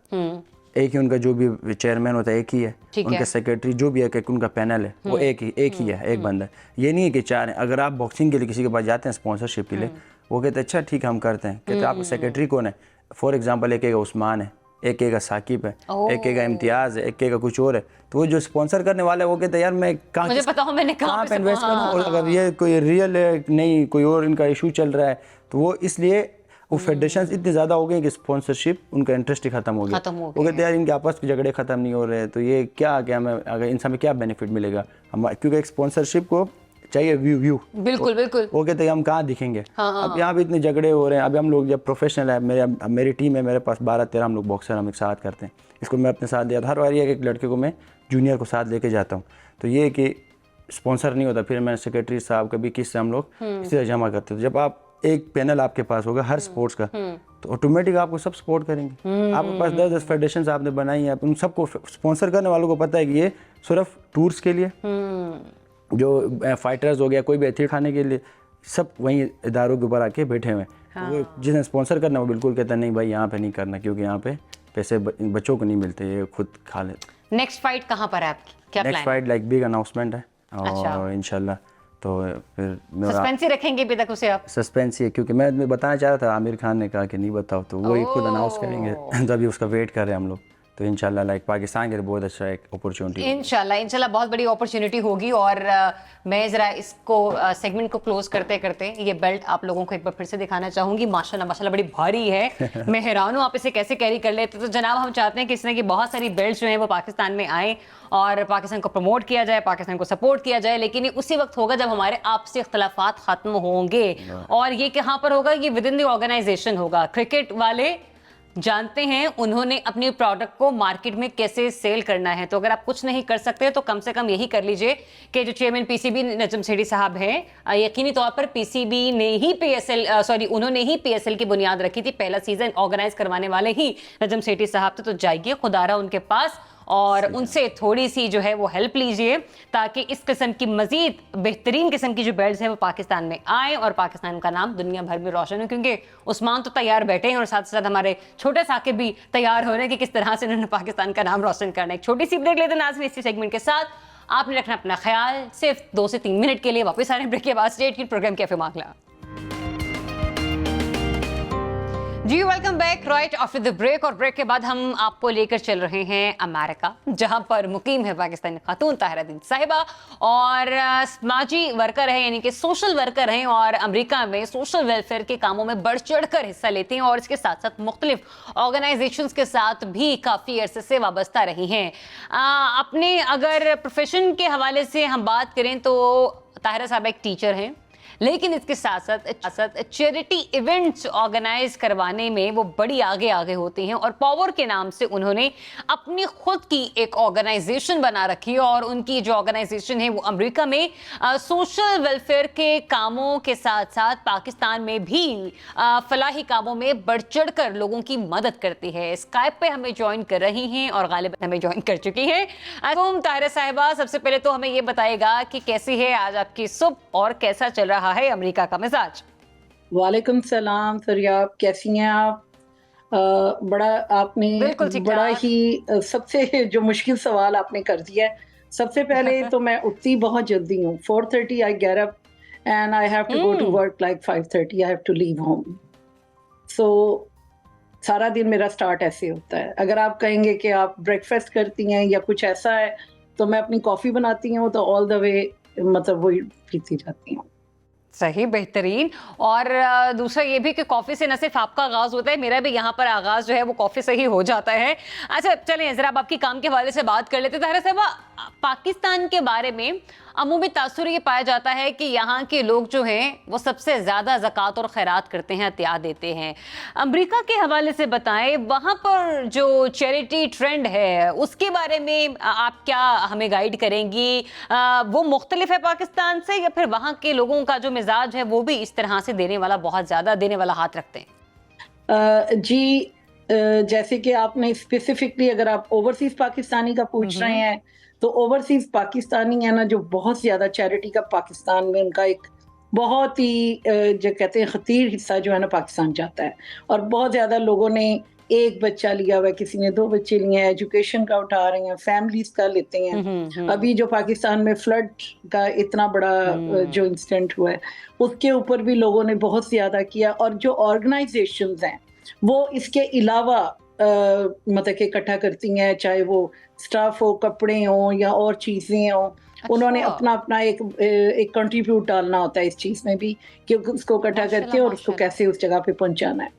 एक ही उनका जो भी चेयरमैन होता है एक ही है, उनका सेक्रेटरी जो भी है, उनका पैनल है वो एक ही है, एक बंदा है। ये नहीं है कि 4 हैं। अगर आप बॉक्सिंग के लिए किसी के पास जाते हैं स्पॉन्सरशिप के लिए, वो कहते हैं अच्छा ठीक है हम करते हैं, कहते हैं आपका सेक्रेटरी कौन है? फॉर एग्जाम्पल एक उस्मान है, एक साकिब है, एक इम्तियाज है, एक कुछ और है। तो वो जो स्पॉन्सर करने वाला है वो कहते हैं यार मैं कहाँ पे इन्वेस्ट करूँ, और अगर ये कोई रियल नहीं कोई और इनका इशू चल रहा है, तो वो इसलिए वो फेडरेशन इतने ज़्यादा हो गए कि स्पॉन्सरशिप उनका इंटरेस्ट ही खत्म हो गया। वो कहते हैं यार इनके आपस के झगड़े खत्म नहीं हो रहे, तो ये क्या हमें अगर इनसे हमें क्या बेनिफिट मिलेगा? हम क्योंकि एक स्पॉन्सरशिप को चाहिए व्यू। बिल्कुल। वो कहते हैं हम कहाँ दिखेंगे। अब यहाँ पे इतने झगड़े हो रहे हैं। अभी हम लोग जब प्रोफेशनल है, मेरी टीम है, मेरे पास 12-13 हम लोग बॉक्सर हम एक साथ करते हैं। इसको मैं अपने साथ दिया था, हर बार एक लड़के को मैं जूनियर को साथ लेके जाता हूँ। तो ये कि स्पॉन्सर नहीं होता, फिर मैं सेक्रेटरी साहब कभी किससे हम लोग किसी से जमा करते थे। जब आप एक पैनल आपके पास होगा हर स्पोर्ट्स का, तो ऑटोमेटिक आपको सब सपोर्ट करेंगे। आपके पास 10-10 फेडरेशन आपने बनाई है, उन सबको स्पॉन्सर करने वालों को पता है कि ये सिर्फ टूर्स के लिए, जो फाइटर्स हो गया, कोई भी एथलीट खाने के लिए, सब वहीं इदारों के ऊपर आके बैठे हुए हैं। वो जिन्हें स्पॉन्सर करना वो बिल्कुल कहता नहीं भाई यहाँ पे नहीं करना, क्योंकि यहाँ पे पैसे बच्चों को नहीं मिलते, ये खुद खा लेते। नेक्स्ट फाइट कहाँ पर है आपकी, क्या next fight like big announcement है और इंशाल्लाह तो फिर सस्पेंस ही रखेंगे अभी तक उसे आप? सस्पेंस ही है, क्योंकि मैं बताना चाह रहा था, आमिर खान ने कहा कि नहीं बताओ, तो वही खुद अनाउंस करेंगे। तभी उसका वेट कर रहे हैं हम लोग। तो इंशाल्लाह लाइक पाकिस्तान के लिए बहुत अच्छा एक अपॉर्चुनिटी, इंशाल्लाह बहुत बड़ी अपॉर्चुनिटी होगी। और मैं ज़रा इसको सेगमेंट को क्लोज करते करते ये बेल्ट आप लोगों को एक बार फिर से दिखाना चाहूँगी। माशाल्लाह बड़ी भारी है, मैं हैरान हूँ आप इसे कैसे कैरी कर लेते। तो जनाब हम चाहते हैं कि इस तरह की बहुत सारी बेल्ट जो हैं वो पाकिस्तान में आए और पाकिस्तान को प्रमोट किया जाए, पाकिस्तान को सपोर्ट किया जाए, लेकिन ये उसी वक्त होगा जब हमारे आपसी इख्तलाफात ख़त्म होंगे। और ये कहाँ पर होगा? ये विद इन द ऑर्गेनाइजेशन होगा। क्रिकेट वाले जानते हैं उन्होंने अपनी प्रोडक्ट को मार्केट में कैसे सेल करना है, तो अगर आप कुछ नहीं कर सकते तो कम से कम यही कर लीजिए कि जो चेयरमैन पीसीबी नजम सेठी साहब हैं, यकीनी तौर पर पीसीबी ने ही उन्होंने ही पीएसएल की बुनियाद रखी थी। पहला सीजन ऑर्गेनाइज करवाने वाले ही नजम सेठी साहब थे। तो जाइए खुदारा उनके पास और उनसे थोड़ी सी जो है वो हेल्प लीजिए, ताकि इस किस्म की मजीद बेहतरीन किस्म की जो बेल्ट्स हैं वो पाकिस्तान में आए और पाकिस्तान का नाम दुनिया भर में रोशन हो। क्योंकि उस्मान तो तैयार बैठे हैं और साथ साथ हमारे छोटे साकिब भी तैयार हो रहे हैं कि किस तरह से उन्होंने पाकिस्तान का नाम रोशन करना है। एक छोटी सी ब्रेक लेते हैं नाज़रीन इसी सेगमेंट के साथ। आपने रखना अपना ख्याल, सिर्फ 2 से 3 मिनट के लिए। वापस आ रहे हैं ब्रेक के बाद। स्टेट की program cafe Mangla ji, welcome back right after the break. और ब्रेक के बाद हम आपको लेकर चल रहे हैं अमेरिका, जहां पर मुकीम है पाकिस्तानी खातून ताहिरा दीन साहिबा और समाजी वर्कर है, यानी कि सोशल वर्कर हैं और अमेरिका में सोशल वेलफेयर के कामों में बढ़ चढ़ कर हिस्सा लेती हैं और इसके साथ साथ मुख्तलिफ ऑर्गेनाइजेशंस के साथ भी काफ़ी अरसे से वाबस्ता रही हैं। अपने अगर प्रोफेशन के हवाले से हम बात करें तो ताहिरा साहिबा एक टीचर हैं, लेकिन इसके साथ साथ चैरिटी इवेंट्स ऑर्गेनाइज करवाने में वो बड़ी आगे होती हैं और पावर के नाम से उन्होंने अपनी खुद की एक ऑर्गेनाइजेशन बना रखी है। और उनकी जो ऑर्गेनाइजेशन है वो अमेरिका में सोशल वेलफेयर के कामों के साथ साथ पाकिस्तान में भी फलाही कामों में बढ़ चढ़ कर लोगों की मदद करती है। स्काइप पे हमें ज्वाइन कर रही हैं और गालिबन हमें ज्वाइन कर चुकी हैं। ताहिरा साहिबा, सबसे पहले तो हमें ये बताएगा कि कैसी है आज आपकी सुबह और कैसा चल रहा है अमेरिका का मिजाज? वालेकुम सलाम फरियाब, कैसी हैं आप? बड़ा आपने बड़ा ही सबसे जो मुश्किल सवाल आपने कर दिया है। सबसे पहले तो मैं उठती बहुत जल्दी हूँ, 4:30 I get up and I have to go to work like 5:30 I have to leave home. So सारा दिन मेरा स्टार्ट ऐसे होता है। अगर आप कहेंगे कि आप ब्रेकफास्ट करती हैं या कुछ ऐसा है, तो मैं अपनी कॉफ़ी बनाती हूँ तो ऑल द वे मतलब वही पीती जाती हूँ। सही, बेहतरीन। और दूसरा ये भी कि कॉफ़ी से न सिर्फ आपका आगाज़ होता है, मेरा भी यहाँ पर आगाज़ जो है वो कॉफ़ी से ही हो जाता है। अच्छा चलें ज़रा अब आपकी काम के हवाले से बात कर लेते हैं। ताहिरा साहिबा, पाकिस्तान के बारे में अमूमी तासुर ये पाया जाता है कि यहाँ के लोग जो हैं वो सबसे ज़्यादा ज़कात और खैरात करते हैं, अतिया देते हैं। अमेरिका के हवाले से बताएं, वहाँ पर जो चैरिटी ट्रेंड है उसके बारे में आप क्या हमें गाइड करेंगी? वो मुख्तलिफ है पाकिस्तान से या फिर वहाँ के लोगों का जो मिजाज है वो भी इस तरह से देने वाला, बहुत ज़्यादा देने वाला हाथ रखते हैं? जी, जैसे कि आपने स्पेसिफिकली अगर आप ओवरसीज पाकिस्तानी का पूछ रहे हैं, तो ओवरसीज पाकिस्तानी है ना, जो बहुत ज़्यादा चैरिटी का पाकिस्तान में उनका एक बहुत ही जो कहते हैं खतीर हिस्सा जो है ना पाकिस्तान जाता है। और बहुत ज़्यादा लोगों ने एक बच्चा लिया हुआ है, किसी ने 2 बच्चे लिए हैं, एजुकेशन का उठा रहे हैं, फैमिलीज का लेते हैं। अभी जो पाकिस्तान में फ्लड का इतना बड़ा जो इंसिडेंट हुआ है उसके ऊपर भी लोगों ने बहुत ज़्यादा किया। और जो ऑर्गेनाइजेशंस हैं वो इसके अलावा मतलब कि इकट्ठा करती हैं, चाहे वो स्टाफ हो, कपड़े हो या और चीज़ें हो। उन्होंने अपना एक कंट्रीब्यूट डालना होता है इस चीज़ में भी कि उसको इकट्ठा करके और उसको कैसे उस जगह पे पहुंचाना है।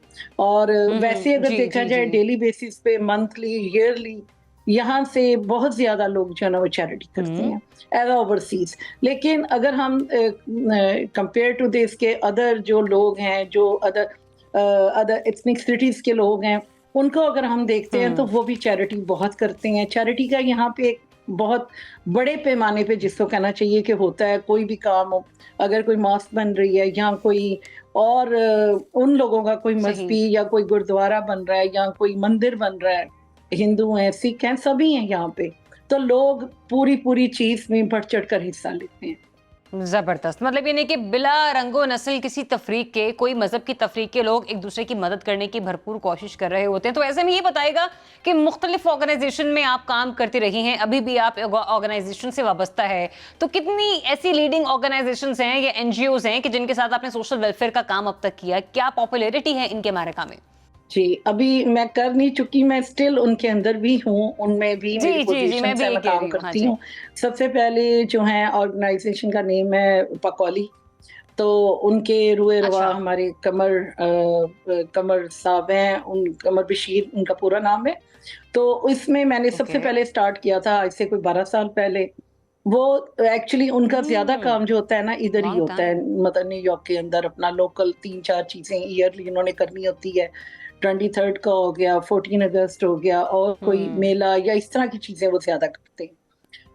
और वैसे अगर देखा जाए डेली बेसिस पे, मंथली, ईयरली, यहाँ से बहुत ज़्यादा लोग जो है ना वो चैरिटी करते हैं एज ओवरसीज। लेकिन अगर हम कंपेयर टू दिस के अदर जो लोग हैं, जो अदर एथनिसिटीज़ के लोग हैं, उनको अगर हम देखते हैं तो वो भी चैरिटी बहुत करते हैं। चैरिटी का यहाँ पे एक बहुत बड़े पैमाने पे जिसको कहना चाहिए कि होता है, कोई भी काम हो, अगर कोई मॉस्क बन रही है या कोई और उन लोगों का कोई सही। मस्जिद या कोई गुरुद्वारा बन रहा है या कोई मंदिर बन रहा है, हिंदू हैं, सिख हैं, सभी हैं यहाँ पे, तो लोग पूरी चीज में बढ़ चढ़ कर हिस्सा लेते हैं। जबरदस्त, मतलब ये नहीं कि बिला रंगो नस्ल किसी तफरीक के, कोई मजहब की तफरीक के लोग एक दूसरे की मदद करने की भरपूर कोशिश कर रहे होते हैं। तो ऐसे में ये बताएगा कि मुख्तलिफ ऑर्गेनाइजेशन में आप काम करती रही हैं, अभी भी आप ऑर्गेनाइजेशन से वाबस्ता है, तो कितनी ऐसी लीडिंग ऑर्गेनाइजेशंस हैं या एनजीओज हैं कि जिनके साथ आपने सोशल वेलफेयर का काम अब तक किया? क्या पॉपुलैरिटी है इनके अमेरिका में? जी, अभी मैं कर नहीं चुकी, मैं स्टिल उनके अंदर भी हूँ, उनमें भी जी, मेरी जी, जी, मैं पोजीशन भी से यही मैं कह रही काम हूँ, हाँ करती जी। हूँ। सबसे पहले जो है ऑर्गेनाइजेशन का नेम है पकौली, तो उनके रुए रवा अच्छा। हमारे कमर साहब हैं, कमर बशीर उनका पूरा नाम है। तो इसमें मैंने सबसे ओके। पहले स्टार्ट किया था आज से कोई 12 साल पहले। वो एक्चुअली उनका ज्यादा काम जो होता है ना इधर ही लॉन्ग होता है, टाइम। मतलब न्यूयॉर्क के अंदर अपना लोकल 3-4 चीजें ईयरली उन्होंने करनी होती है। 23rd का हो गया, 14 अगस्त हो गया, और कोई मेला या इस तरह की चीजें वो ज्यादा करते हैं।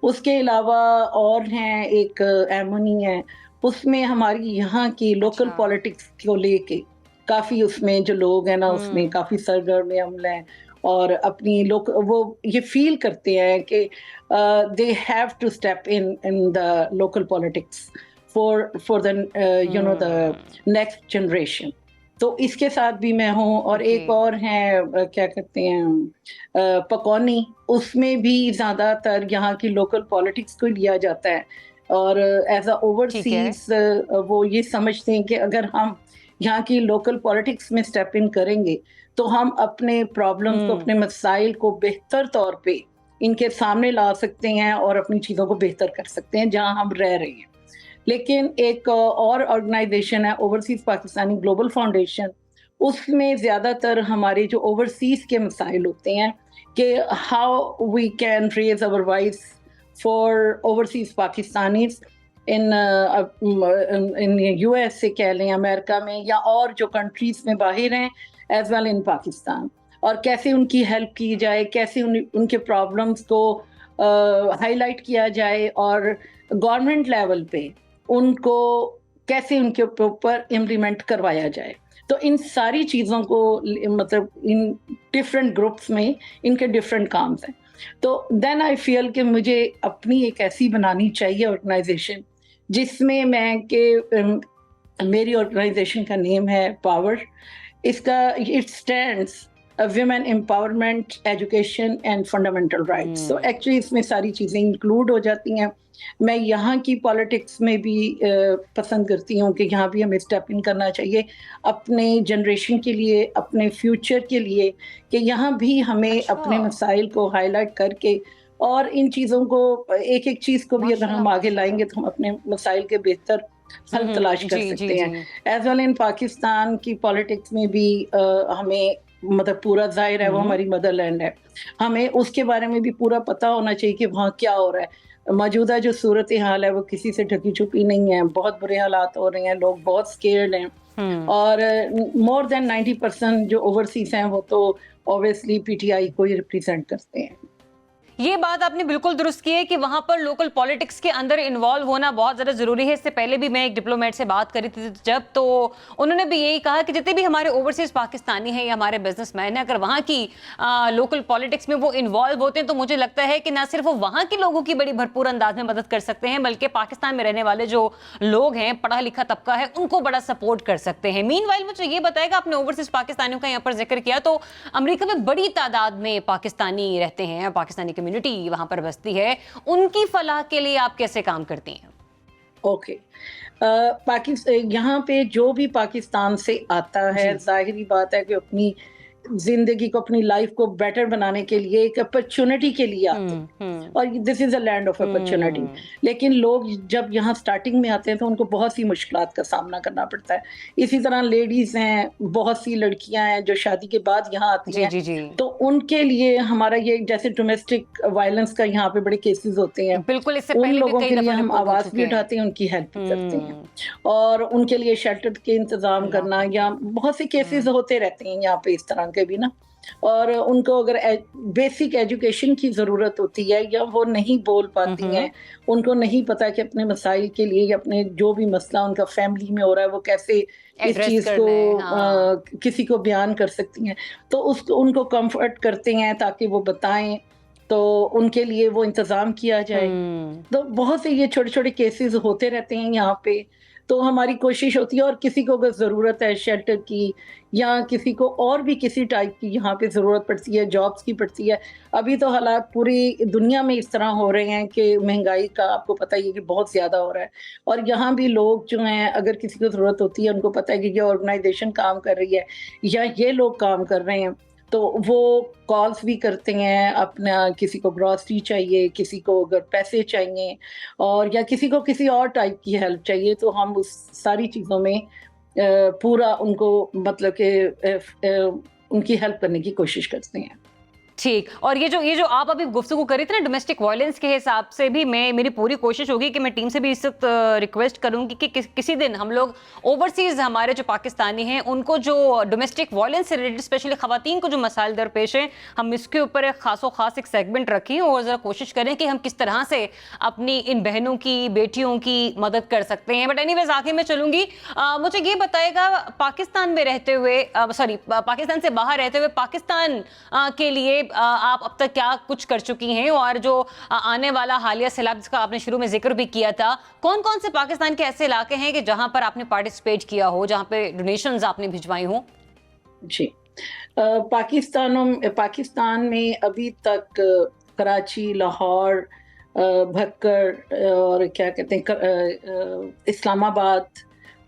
उसके अलावा और हैं, एक एमोनी है, उसमें हमारी यहाँ की लोकल अच्छा। पॉलिटिक्स को लेके काफी, उसमें जो लोग हैं ना उसमें काफी सरगर्म अमल हैं और अपनी लोग वो ये फील करते हैं कि they have to step in the local politics for the you know the next generation. तो इसके साथ भी मैं हूँ, और एक और है क्या कहते हैं पकौनी, उसमें भी ज्यादातर यहाँ की लोकल पॉलिटिक्स को लिया जाता है, और एज अ ओवरसीज वो ये समझते हैं कि अगर हम यहाँ की लोकल पॉलिटिक्स में स्टेप इन करेंगे तो हम अपने प्रॉब्लम्स को, अपने मसाइल को बेहतर तौर पे इनके सामने ला सकते हैं और अपनी चीज़ों को बेहतर कर सकते हैं जहाँ हम रह रहे हैं। लेकिन एक और ऑर्गेनाइजेशन है ओवरसीज पाकिस्तानी ग्लोबल फाउंडेशन, उसमें ज़्यादातर हमारे जो ओवरसीज के मसाइल होते हैं कि how we can raise our voice for overseas Pakistanis in US से कह लें, अमेरिका में या और जो कंट्रीज में बाहर हैं, एज वेल इन पाकिस्तान, और कैसे उनकी हेल्प की जाए, कैसे उनके प्रॉब्लम्स को हाईलाइट किया जाए, और गवर्नमेंट लेवल पे उनको कैसे उनके ऊपर इम्प्लीमेंट करवाया जाए। तो इन सारी चीज़ों को मतलब इन डिफरेंट ग्रुप्स में इनके डिफरेंट काम हैं। तो देन आई फील कि मुझे अपनी एक ऐसी बनानी चाहिए ऑर्गेनाइजेशन जिसमें मैं कि मेरी ऑर्गेनाइजेशन का नेम है पावर, इसका it stands women empowerment, education and fundamental rights. तो एक्चुअली इसमें सारी चीज़ें इंक्लूड हो जाती हैं। मैं यहाँ की पॉलिटिक्स में भी पसंद करती हूँ कि यहाँ भी हमें स्टेप इन करना चाहिए अपने जनरेशन के लिए, अपने फ्यूचर के लिए, कि यहाँ भी हमें अपने मसाइल को हाईलाइट करके और इन चीज़ों को एक एक चीज़ को भी अगर हम आगे लाएंगे तो हम अपने मसाइल के बेहतर हल तलाश कर सकते हैं। एज वेल इन पाकिस्तान की पॉलिटिक्स में भी हमें मतलब पूरा जाहिर है वो हमारी मदरलैंड है, हमें उसके बारे में भी पूरा पता होना चाहिए कि वहाँ क्या हो रहा है। मौजूदा जो सूरत हाल है वो किसी से ढकी छुपी नहीं है, बहुत बुरे हालात हो रहे हैं, लोग बहुत स्केर्ड हैं, और मोर देन 90% जो ओवरसीज हैं वो तो ऑब्वियसली पीटीआई को ही रिप्रेजेंट करते हैं। ये बात आपने बिल्कुल दुरुस्त की है कि वहां पर लोकल पॉलिटिक्स के अंदर इन्वॉल्व होना बहुत ज़्यादा ज़रूरी है। इससे पहले भी मैं एक डिप्लोमेट से बात करी थी जब, तो उन्होंने भी यही कहा कि जितने भी हमारे ओवरसीज पाकिस्तानी हैं या हमारे बिजनेसमैन हैं, अगर वहाँ की लोकल पॉलिटिक्स में वो इन्वॉल्व होते हैं तो मुझे लगता है कि ना सिर्फ वो वहाँ के लोगों की बड़ी भरपूर अंदाज में मदद कर सकते हैं, बल्कि पाकिस्तान में रहने वाले जो लोग हैं, पढ़ा लिखा तबका है, उनको बड़ा सपोर्ट कर सकते हैं। मीनवाइल मुझे ये बताएगा, आपने ओवरसीज पाकिस्तानियों का यहाँ पर जिक्र किया, तो अमेरिका में बड़ी तादाद में पाकिस्तानी रहते हैं, पाकिस्तानी कम्युनिटी वहां पर बसती है, उनकी फलाह के लिए आप कैसे काम करती हैं? ओके, यहाँ पे जो भी पाकिस्तान से आता है, जाहिरी बात है कि अपनी जिंदगी को, अपनी लाइफ को बेटर बनाने के लिए, एक अपॉर्चुनिटी के लिए आते हैं, और this is a land of opportunity. लेकिन लोग जब यहाँ स्टार्टिंग में आते हैं तो उनको बहुत सी मुश्किलात का सामना करना पड़ता है। इसी तरह लेडीज हैं, बहुत सी लड़कियां हैं जो शादी के बाद यहाँ आती हैं, तो उनके लिए हमारा ये जैसे डोमेस्टिक वायलेंस का यहाँ पे बड़े केसेस होते हैं, बिल्कुल, इससे उन पहले लोगों भी के कई लिए दफा हम आवाज भी उठाते हैं, उनकी हेल्प भी करते हैं, और उनके लिए शेल्टर के इंतजाम करना, या बहुत से केसेस होते रहते हैं यहाँ पे इस तरह यहाँ के भी ना, और उनको अगर बेसिक एजुकेशन की ज़रूरत होती है या वो नहीं बोल पाती हैं, उनको नहीं पता कि अपने मसाइल के लिए या अपने जो भी मसला उनका फैमिली में हो रहा है वो कैसे इस Address चीज़ करना है, को हाँ। किसी को बयान कर सकती हैं, तो उसको उनको कंफर्ट करते हैं ताकि वो बताएं, तो उनके लिए वो इंतज़ाम किया जाए। तो बहुत से ये छोटे-छोटे केसेस होते रहते हैं यहाँ पे, तो हमारी कोशिश होती है, और किसी को अगर ज़रूरत है शेल्टर की या किसी को और भी किसी टाइप की यहाँ पे ज़रूरत पड़ती है, जॉब्स की पड़ती है। अभी तो हालात पूरी दुनिया में इस तरह हो रहे हैं कि महँगाई का आपको पता ही है कि बहुत ज़्यादा हो रहा है, और यहाँ भी लोग जो हैं अगर किसी को ज़रूरत होती है, उनको पता है कि ये ऑर्गेनाइज़ेशन काम कर रही है या ये लोग काम कर रहे हैं, तो वो कॉल्स भी करते हैं, अपना किसी को ग्रॉसरी चाहिए, किसी को अगर पैसे चाहिए, और या किसी को किसी और टाइप की हेल्प चाहिए, तो हम उस सारी चीज़ों में पूरा उनको मतलब कि उनकी हेल्प करने की कोशिश करते हैं। ठीक। और ये जो आप अभी गुफ्तगू कर रही थी ना डोमेस्टिक वायलेंस के हिसाब से भी, मेरी पूरी कोशिश होगी कि मैं टीम से भी इस वक्त रिक्वेस्ट करूंगी कि किसी दिन हम लोग ओवरसीज हमारे जो पाकिस्तानी हैं उनको जो डोमेस्टिक वायलेंस से रिलेटेड स्पेशली खवातीन को जो मसाइल दरपेश हैं, हम इसके ऊपर एक खास एक सेगमेंट रखें और ज़रा कोशिश करें कि हम किस तरह से अपनी इन बहनों की, बेटियों की मदद कर सकते हैं। बट एनीवेज आगे मैं चलूंगी, मुझे ये बताएगा पाकिस्तान में रहते हुए पाकिस्तान से बाहर रहते हुए पाकिस्तान के लिए आप अब तक क्या कुछ कर चुकी हैं, और जो आने वाला हालिया सैलाब जिसका आपने शुरू में जिक्र भी किया था, कौन कौन से पाकिस्तान के ऐसे इलाके हैं कि जहां पर आपने पार्टिसिपेट किया हो, जहां पे डोनेशंस आपने भिजवाई हो? जी, पाकिस्तान में अभी तक कराची, लाहौर, भक्कर और क्या कहते हैं इस्लामाबाद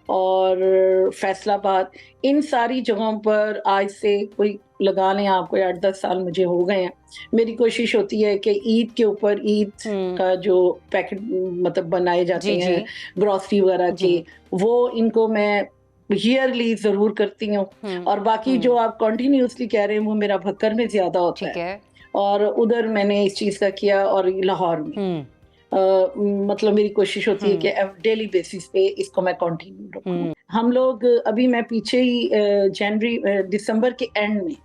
और फैसलाबाद, इन सारी जगहों पर आज से कोई लगा लें आपको 8-10 साल मुझे हो गए हैं। मेरी कोशिश होती है कि ईद के ऊपर ईद का जो पैकेट मतलब बनाए जाते हैं ग्रॉसरी वगैरह के, वो इनको मैं ईयरली जरूर करती हूँ। और बाकी जो आप कॉन्टिन्यूसली कह रहे हैं वो मेरा भक्कर में ज्यादा होता है, और उधर मैंने इस चीज का किया, और लाहौर में मतलब मेरी कोशिश होती है कि डेली बेसिस पे इसको मैं कंटिन्यू रखूं। हम लोग अभी मैं पीछे ही दिसंबर के एंड में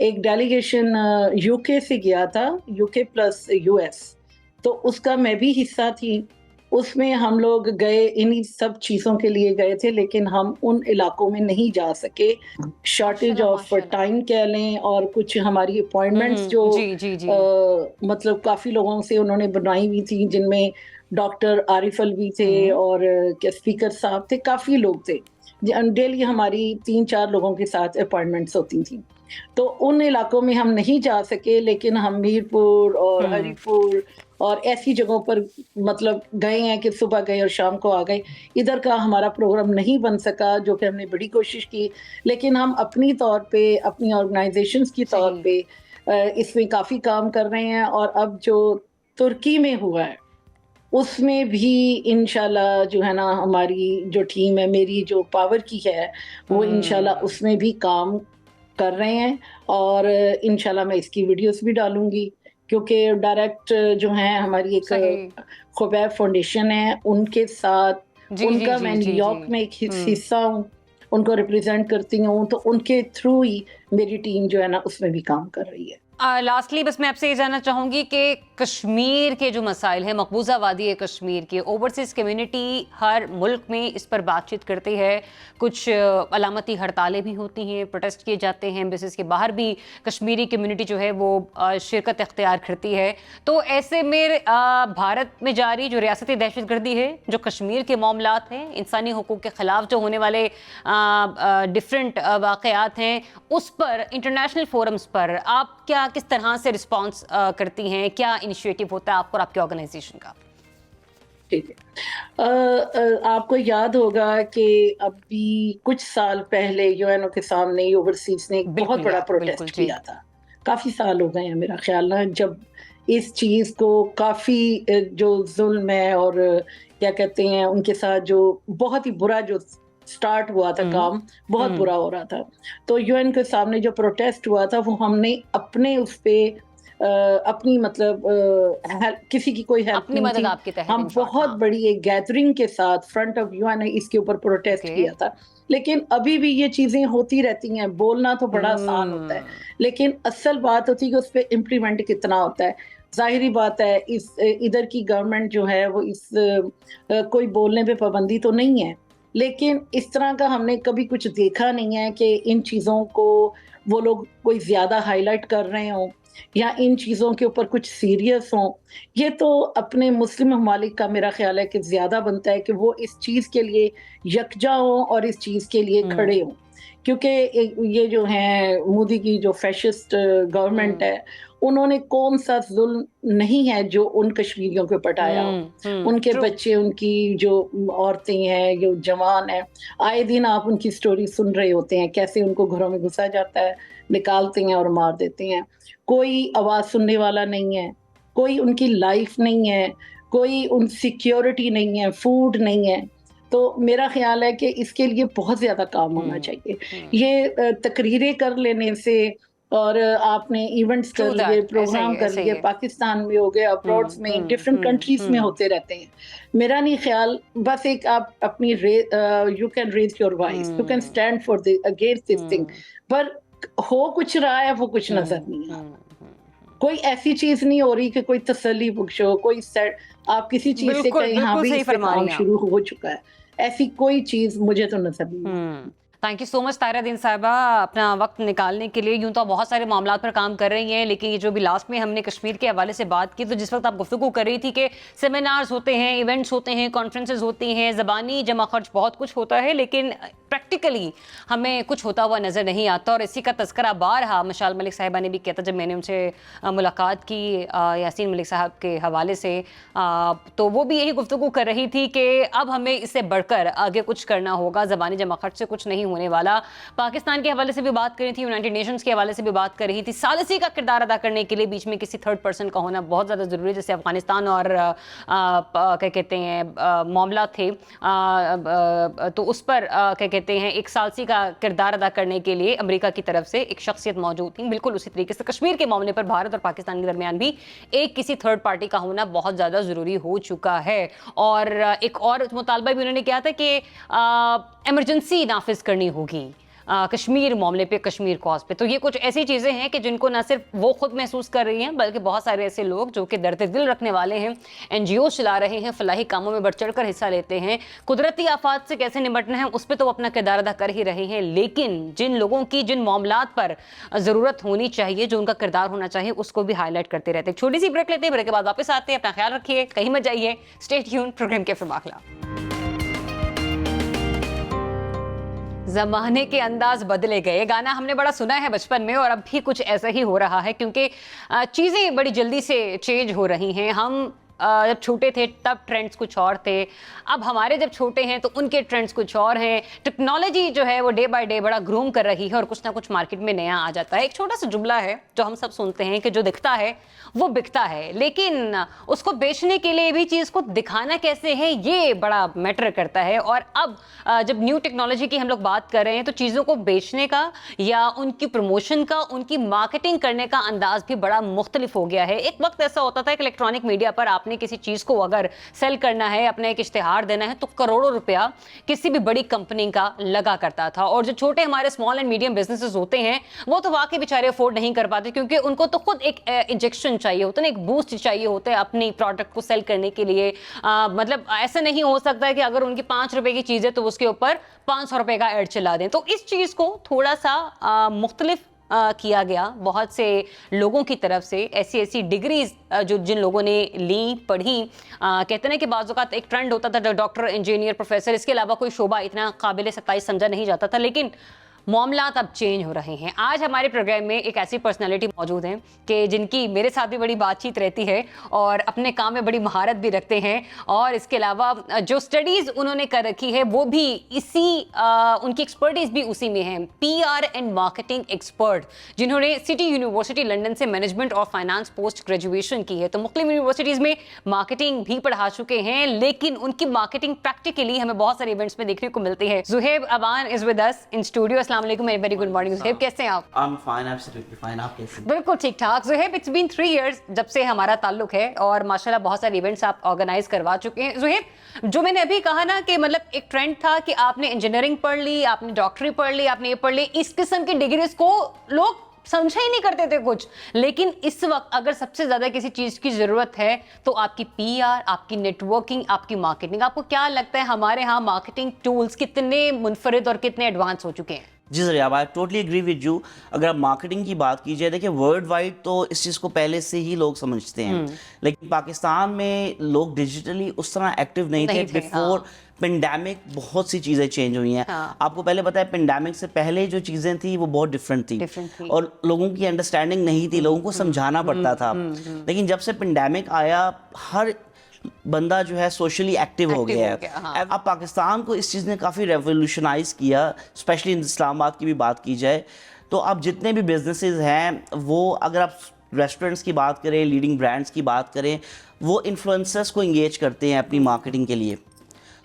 एक डेलीगेशन यूके से गया था, यूके प्लस यूएस, तो उसका मैं भी हिस्सा थी। उसमें हम लोग गए, इन्हीं सब चीज़ों के लिए गए थे, लेकिन हम उन इलाकों में नहीं जा सके, शॉर्टेज ऑफ टाइम कह लें, और कुछ हमारी अपॉइंटमेंट्स जो मतलब काफ़ी लोगों से उन्होंने बनाई हुई थी, जिनमें डॉक्टर आरिफल भी थे और स्पीकर साहब थे, काफ़ी लोग थे। डेली हमारी 3-4 लोगों के साथ अपॉइंटमेंट्स होती थी, तो उन इलाकों में हम नहीं जा सके, लेकिन हम मीरपुर और हरीपुर और ऐसी जगहों पर मतलब गए हैं कि सुबह गए और शाम को आ गए। इधर का हमारा प्रोग्राम नहीं बन सका, जो कि हमने बड़ी कोशिश की, लेकिन हम अपनी तौर पे, अपनी ऑर्गेनाइजेशंस की तौर पे इसमें काफ़ी काम कर रहे हैं। और अब जो तुर्की में हुआ है उसमें भी इंशाल्लाह जो है ना, हमारी जो टीम है, मेरी जो पावर की है, वो इंशाल्लाह उसमें भी काम कर रहे हैं, और इंशाल्लाह मैं इसकी वीडियोस भी डालूंगी, क्योंकि डायरेक्ट जो है हमारी एक खुबैब फाउंडेशन है, उनके साथ उनका मैं न्यूयॉर्क में एक हिस्सा हूँ, उनको रिप्रेजेंट करती हूँ, तो उनके थ्रू ही मेरी टीम जो है ना उसमें भी काम कर रही है। लास्टली बस मैं आपसे ये जानना चाहूँगी कि कश्मीर के जो मसाइल हैं, मकबूजा वादी है कश्मीर के, ओवरसीज़ कम्युनिटी हर मुल्क में इस पर बातचीत करती है, कुछ अलामती हड़तालें भी होती हैं, प्रोटेस्ट किए जाते हैं, एम्बेसीज के बाहर भी कश्मीरी कम्युनिटी जो है वो शिरकत इख्तियार करती है। तो ऐसे में भारत में जारी जो रियासती दहशतगर्दी है, जो कश्मीर के मामलात हैं, इंसानी हुकूक के ख़िलाफ़ जो होने वाले डिफरेंट वाक़यात हैं, उस पर इंटरनेशनल फोरम्स पर आप क्या किस तरह से रिस्पॉन्स करती हैं? क्या इनिशिएटिव होता है आपको और आपके ऑर्गेनाइजेशन का? ठीक है, आपको याद होगा कि अभी कुछ साल पहले यूएनओ के सामने ओवरसीज ने एक बहुत बड़ा प्रोटेस्ट किया था। काफ़ी साल हो गए हैं मेरा ख्याल ना, जब इस चीज़ को काफ़ी जो जुल्म है और क्या कहते हैं उनके साथ जो बहुत ही बुरा जो स्टार्ट हुआ था, काम बहुत बुरा हो रहा था। तो यूएन के सामने जो प्रोटेस्ट हुआ था, वो हमने अपने उस पे अपनी मतलब किसी की कोई हेल्प नहीं थी, हम बहुत बड़ी एक गैदरिंग के साथ फ्रंट ऑफ यूएन इसके ऊपर प्रोटेस्ट किया था। लेकिन अभी भी ये चीजें होती रहती हैं। बोलना तो बड़ा आसान होता है, लेकिन असल बात होती है कि उस पर इम्प्लीमेंट कितना होता है। जाहिर बात है इधर की गवर्नमेंट जो है वो कोई बोलने पे पाबंदी तो नहीं है, लेकिन इस तरह का हमने कभी कुछ देखा नहीं है कि इन चीज़ों को वो लोग कोई ज़्यादा हाईलाइट कर रहे हों या इन चीज़ों के ऊपर कुछ सीरियस हों। ये तो अपने मुस्लिम ममालिक का मेरा ख्याल है कि ज़्यादा बनता है कि वो इस चीज़ के लिए यकजा हों और इस चीज़ के लिए खड़े हों, क्योंकि ये जो है मोदी की जो फैशिस्ट गवर्नमेंट है, उन्होंने कौन सा जुल्म नहीं है जो उन कश्मीरियों के ऊपर ढाया हो। उनके बच्चे, उनकी जो औरतें हैं, जो जवान हैं, आए दिन आप उनकी स्टोरी सुन रहे होते हैं, कैसे उनको घरों में घुसा जाता है, निकालते हैं और मार देते हैं। कोई आवाज़ सुनने वाला नहीं है, कोई उनकी लाइफ नहीं है, कोई उन सिक्योरिटी नहीं है, फूड नहीं है। तो मेरा ख्याल है कि इसके लिए बहुत ज़्यादा काम होना चाहिए। ये तकरीरें कर लेने से और आपने इवेंट्स कर लिए, प्रोग्राम कर लिए, पाकिस्तान में हो गए, अब्रॉड्स में, डिफरेंट कंट्रीज में होते रहते हैं। मेरा नहीं ख्याल, बस एक आप अपनी you can raise your voice, you can stand for against this thing, पर हो कुछ रहा है वो कुछ नजर नहीं आ रहा। कोई ऐसी चीज नहीं हो रही कि कोई तसल्ली बख्श हो, कोई आप किसी चीज से कहीं हाँ भी काम शुरू हो चुका है, ऐसी कोई चीज मुझे तो नजर नहीं। थैंक यू सो मच तायरा दीन साहिबा अपना वक्त निकालने के लिए। यूं तो बहुत सारे मामलों पर काम कर रही हैं, लेकिन ये जो भी लास्ट में हमने कश्मीर के हवाले से बात की, तो जिस वक्त आप गुफ्तगू कर रही थी कि सेमिनार्स होते हैं, इवेंट्स होते हैं, कॉन्फ्रेंसेज होती हैं, ज़बानी जमा खर्च बहुत कुछ होता है, लेकिन प्रैक्टिकली हमें कुछ होता हुआ नज़र नहीं आता। और इसी का तस्करा बारहा मशाल मलिक साहिबा ने भी किया था जब मैंने उनसे मुलाकात की यासीन मलिक साहब के हवाले से, तो वो भी यही गुफ्तगू कर रही थी कि अब हमें इससे बढ़कर आगे कुछ करना होगा, ज़बानी जमा खर्च से कुछ नहीं होने वाला। पाकिस्तान के हवाले से भी बात कर रही थी, यूनाइटेड नेशंस के हवाले से भी बात कर रही थी। सालिसी का किरदार अदा करने के लिए बीच में किसी थर्ड पर्सन का होना बहुत ज़्यादा ज़रूरी है, जैसे अफगानिस्तान और क्या कहते हैं मामला थे, तो उस पर क्या कहते हैं एक सालिसी का किरदार अदा करने के लिए अमेरिका की तरफ से एक शख्सियत मौजूद थी। बिल्कुल उसी तरीके से कश्मीर के मामले पर भारत और पाकिस्तान के दरमियान भी एक किसी थर्ड पार्टी का होना बहुत ज़्यादा ज़रूरी हो चुका है। और एक और मुतालबा भी उन्होंने किया था कि इमरजेंसी नाफिज करनी होगी कश्मीर मामले पे, कश्मीर कॉज पे। तो ये कुछ ऐसी चीज़ें हैं कि जिनको न सिर्फ वो खुद महसूस कर रही हैं, बल्कि बहुत सारे ऐसे लोग जो कि दर्द दिल रखने वाले हैं, NGO चला रहे हैं, फलाही कामों में बढ़ चढ़ कर हिस्सा लेते हैं, कुदरती आफात से कैसे निपटना है उस पर तो वो अपना किरदार अदा कर ही रहे हैं, लेकिन जिन लोगों की जिन मामलात पर ज़रूरत होनी चाहिए, जो उनका किरदार होना चाहिए, उसको भी हाईलाइट करते रहते हैं। छोटी सी ब्रेक लेते हैं, ब्रेक के बाद वापस आते हैं। अपना ख्याल रखिए, कहीं मत जाइए, stay tuned, programme cafe Makhla. ज़माने के अंदाज बदले गए, गाना हमने बड़ा सुना है बचपन में और अब भी कुछ ऐसा ही हो रहा है, क्योंकि चीज़ें बड़ी जल्दी से चेंज हो रही हैं। हम जब छोटे थे तब ट्रेंड्स कुछ और थे, अब हमारे जब छोटे हैं तो उनके ट्रेंड्स कुछ और हैं। टेक्नोलॉजी जो है वो डे बाय डे बड़ा ग्रूम कर रही है और कुछ ना कुछ मार्केट में नया आ जाता है। एक छोटा सा जुमला है जो हम सब सुनते हैं कि जो दिखता है वो बिकता है, लेकिन उसको बेचने के लिए भी चीज़ को दिखाना कैसे है ये बड़ा मैटर करता है। और अब जब न्यू टेक्नोलॉजी की हम लोग बात कर रहे हैं तो चीज़ों को बेचने का या उनकी प्रमोशन का, उनकी मार्केटिंग करने का अंदाज भी बड़ा मुख्तलिफ हो गया है। एक वक्त ऐसा होता था कि इलेक्ट्रॉनिक मीडिया पर आपने किसी चीज़ को अगर सेल करना है, अपना एक इश्तिहार देना है, तो करोड़ों रुपया किसी भी बड़ी कंपनी का लगा करता था। और जो छोटे हमारे स्मॉल एंड मीडियम बिजनेसेस होते हैं वो तो वाकई बेचारे अफोर्ड नहीं कर पाते, क्योंकि उनको तो खुद एक इंजेक्शन चाहिए होता है, एक बूस्ट चाहिए होता है अपनी प्रोडक्ट को सेल करने के लिए। मतलब ऐसा नहीं हो सकता है कि अगर उनकी 5 रुपए की चीज़ है तो उसके ऊपर 500 रुपए का एड चला दें। तो इस चीज़ को थोड़ा सा मुख्तलिफ किया गया बहुत से लोगों की तरफ से। ऐसी डिग्रीज जो जिन लोगों ने ली, पढ़ी, कहते हैं कि बाज़ औक़ात एक ट्रेंड होता था डॉक्टर, इंजीनियर, प्रोफेसर, इसके अलावा कोई शोबा इतना काबिल सत्ताईस समझा नहीं जाता था, लेकिन मामलात अब चेंज हो रहे हैं। आज हमारे प्रोग्राम में एक ऐसी पर्सनालिटी मौजूद हैं कि जिनकी मेरे साथ भी बड़ी बातचीत रहती है और अपने काम में बड़ी महारत भी रखते हैं, और इसके अलावा जो स्टडीज़ उन्होंने कर रखी है वो भी इसी उनकी एक्सपर्टीज़ भी उसी में है। PR एंड मार्केटिंग एक्सपर्ट, जिन्होंने सिटी यूनिवर्सिटी लंदन से मैनेजमेंट और फाइनेंस पोस्ट ग्रेजुएशन की है। तो मुख्तलिफ यूनिवर्सिटीज़ में मार्केटिंग भी पढ़ा चुके हैं, लेकिन उनकी मार्केटिंग प्रैक्टिकली हमें बहुत सारे इवेंट्स में देखने को मिलती है। Zuhaib Aban is with us in studio. अस्सलाम अस्सलाम वालेकुम, वेरी गुड मॉर्निंग ज़ुहैब, कैसे हैं आप? I'm fine, absolutely fine. आप कैसे? बिल्कुल ठीक ठाक ज़ुहैब। इट्स बीन 3 इयर्स जब से हमारा ताल्लुक है और माशाल्लाह बहुत सारे इवेंट्स आप ऑर्गेनाइज करवा चुके हैं। ज़ुहैब, जो मैंने अभी कहा ना कि मतलब एक ट्रेंड था कि आपने इंजीनियरिंग पढ़ ली, आपने डॉक्टरी पढ़ ली, आपने ये पढ़ ली, इस किस्म की डिग्रीज को लोग समझा ही नहीं करते थे कुछ। लेकिन इस वक्त अगर सबसे ज्यादा किसी चीज की जरूरत है तो आपकी पीआर, आपकी नेटवर्किंग, आपकी मार्केटिंग। आपको क्या लगता है हमारे यहाँ मार्केटिंग टूल्स कितने मुनफरिद और कितने एडवांस हो चुके हैं? जी sir, I totally agree with you. अगर आप मार्केटिंग की बात कीजिए, देखिए वर्ल्ड वाइड तो इस चीज़ को पहले से ही लोग समझते हैं, लेकिन पाकिस्तान में लोग डिजिटली उस तरह एक्टिव नहीं थे। बिफोर पेंडेमिक बहुत सी चीज़ें चेंज हुई हैं। आपको पहले पता है पेंडेमिक से पहले जो चीज़ें थी वो बहुत डिफरेंट थी और लोगों की अंडरस्टैंडिंग नहीं थी, लोगों को समझाना पड़ता था। लेकिन जब से पेंडेमिक आया, हर बंदा जो है सोशली एक्टिव हो गया है। अब पाकिस्तान को इस चीज़ ने काफ़ी रेवोल्यूशनाइज किया, स्पेशली इस्लामाबाद की भी बात की जाए तो अब जितने भी बिजनेसेस हैं वो, अगर आप रेस्टोरेंट्स की बात करें, लीडिंग ब्रांड्स की बात करें, वो इन्फ्लुएंसर्स को इंगेज करते हैं अपनी मार्केटिंग के लिए।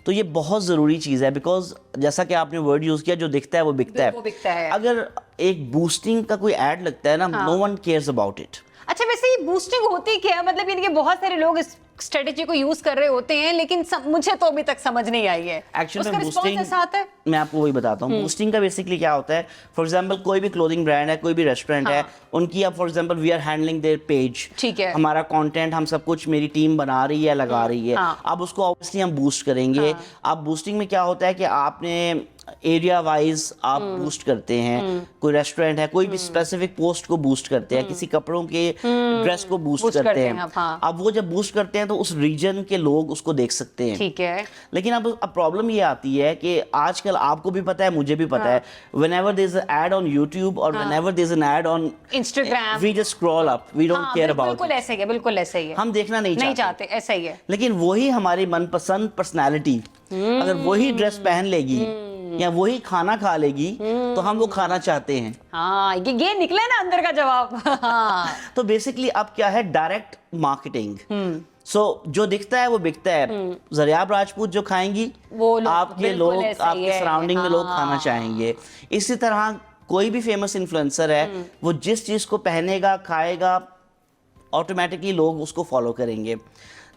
तो ये बहुत ज़रूरी चीज़ है, बिकॉज जैसा कि आपने वर्ड यूज़ किया, जो दिखता है वो बिकता है। अगर एक बूस्टिंग का कोई ऐड लगता है ना, no one cares about it. अच्छा, वैसे ये बूस्टिंग होती क्या है? मतलब यानी कि बहुत सारे लोग इस स्ट्रेटेजी को यूज कर रहे होते हैं, लेकिन मुझे तो अभी तक समझ नहीं आई है। एक्चुअली उसका रिस्पॉन्स ऐसा आता है? मैं आपको वही बताता हूँ। बूस्टिंग का बेसिकली क्या होता है, फॉर एग्जांपल कोई भी क्लोथिंग ब्रांड है, कोई भी रेस्टोरेंट है, उनकी अब for example we are handling their page, ठीक है, हमारा कंटेंट हम सब कुछ मेरी टीम बना रही है, लगा रही है। अब उसको ऑब्वियसली हम बूस्ट करेंगे। अब बूस्टिंग में क्या होता है कि आपने एरिया वाइज आप बूस्ट करते हैं, कोई रेस्टोरेंट है, कोई भी स्पेसिफिक पोस्ट को बूस्ट करते हैं, किसी कपड़ों के ड्रेस को बूस्ट करते हैं। अब वो जब बूस्ट करते हैं तो उस रीजन के लोग उसको देख सकते हैं, ठीक है। लेकिन अब प्रॉब्लम ये आती है कि आजकल आपको भी पता है, मुझे भी पता है, whenever there's an ad on YouTube और whenever there's an ad on Instagram, we just scroll up, we don't care about it। बिल्कुल ऐसे ही है, बिल्कुल ऐसे ही है। हम देखना नहीं चाहते, ऐसा ही है। लेकिन वही हमारी मनपसंद पर्सनालिटी अगर वही ड्रेस पहन लेगी या वही खाना खा लेगी तो हम वो खाना चाहते हैं। हाँ, ये निकले ना अंदर का जवाब। तो बेसिकली अब क्या है, डायरेक्ट मार्केटिंग। जो दिखता है वो बिकता है। ज़रियाब राजपूत जो खाएंगी वो आपके लोग, आपके सराउंडिंग में लोग खाना चाहेंगे। इसी तरह कोई भी फेमस इन्फ्लुएंसर है, वो जिस चीज़ को पहनेगा, खाएगा, ऑटोमेटिकली लोग उसको फॉलो करेंगे,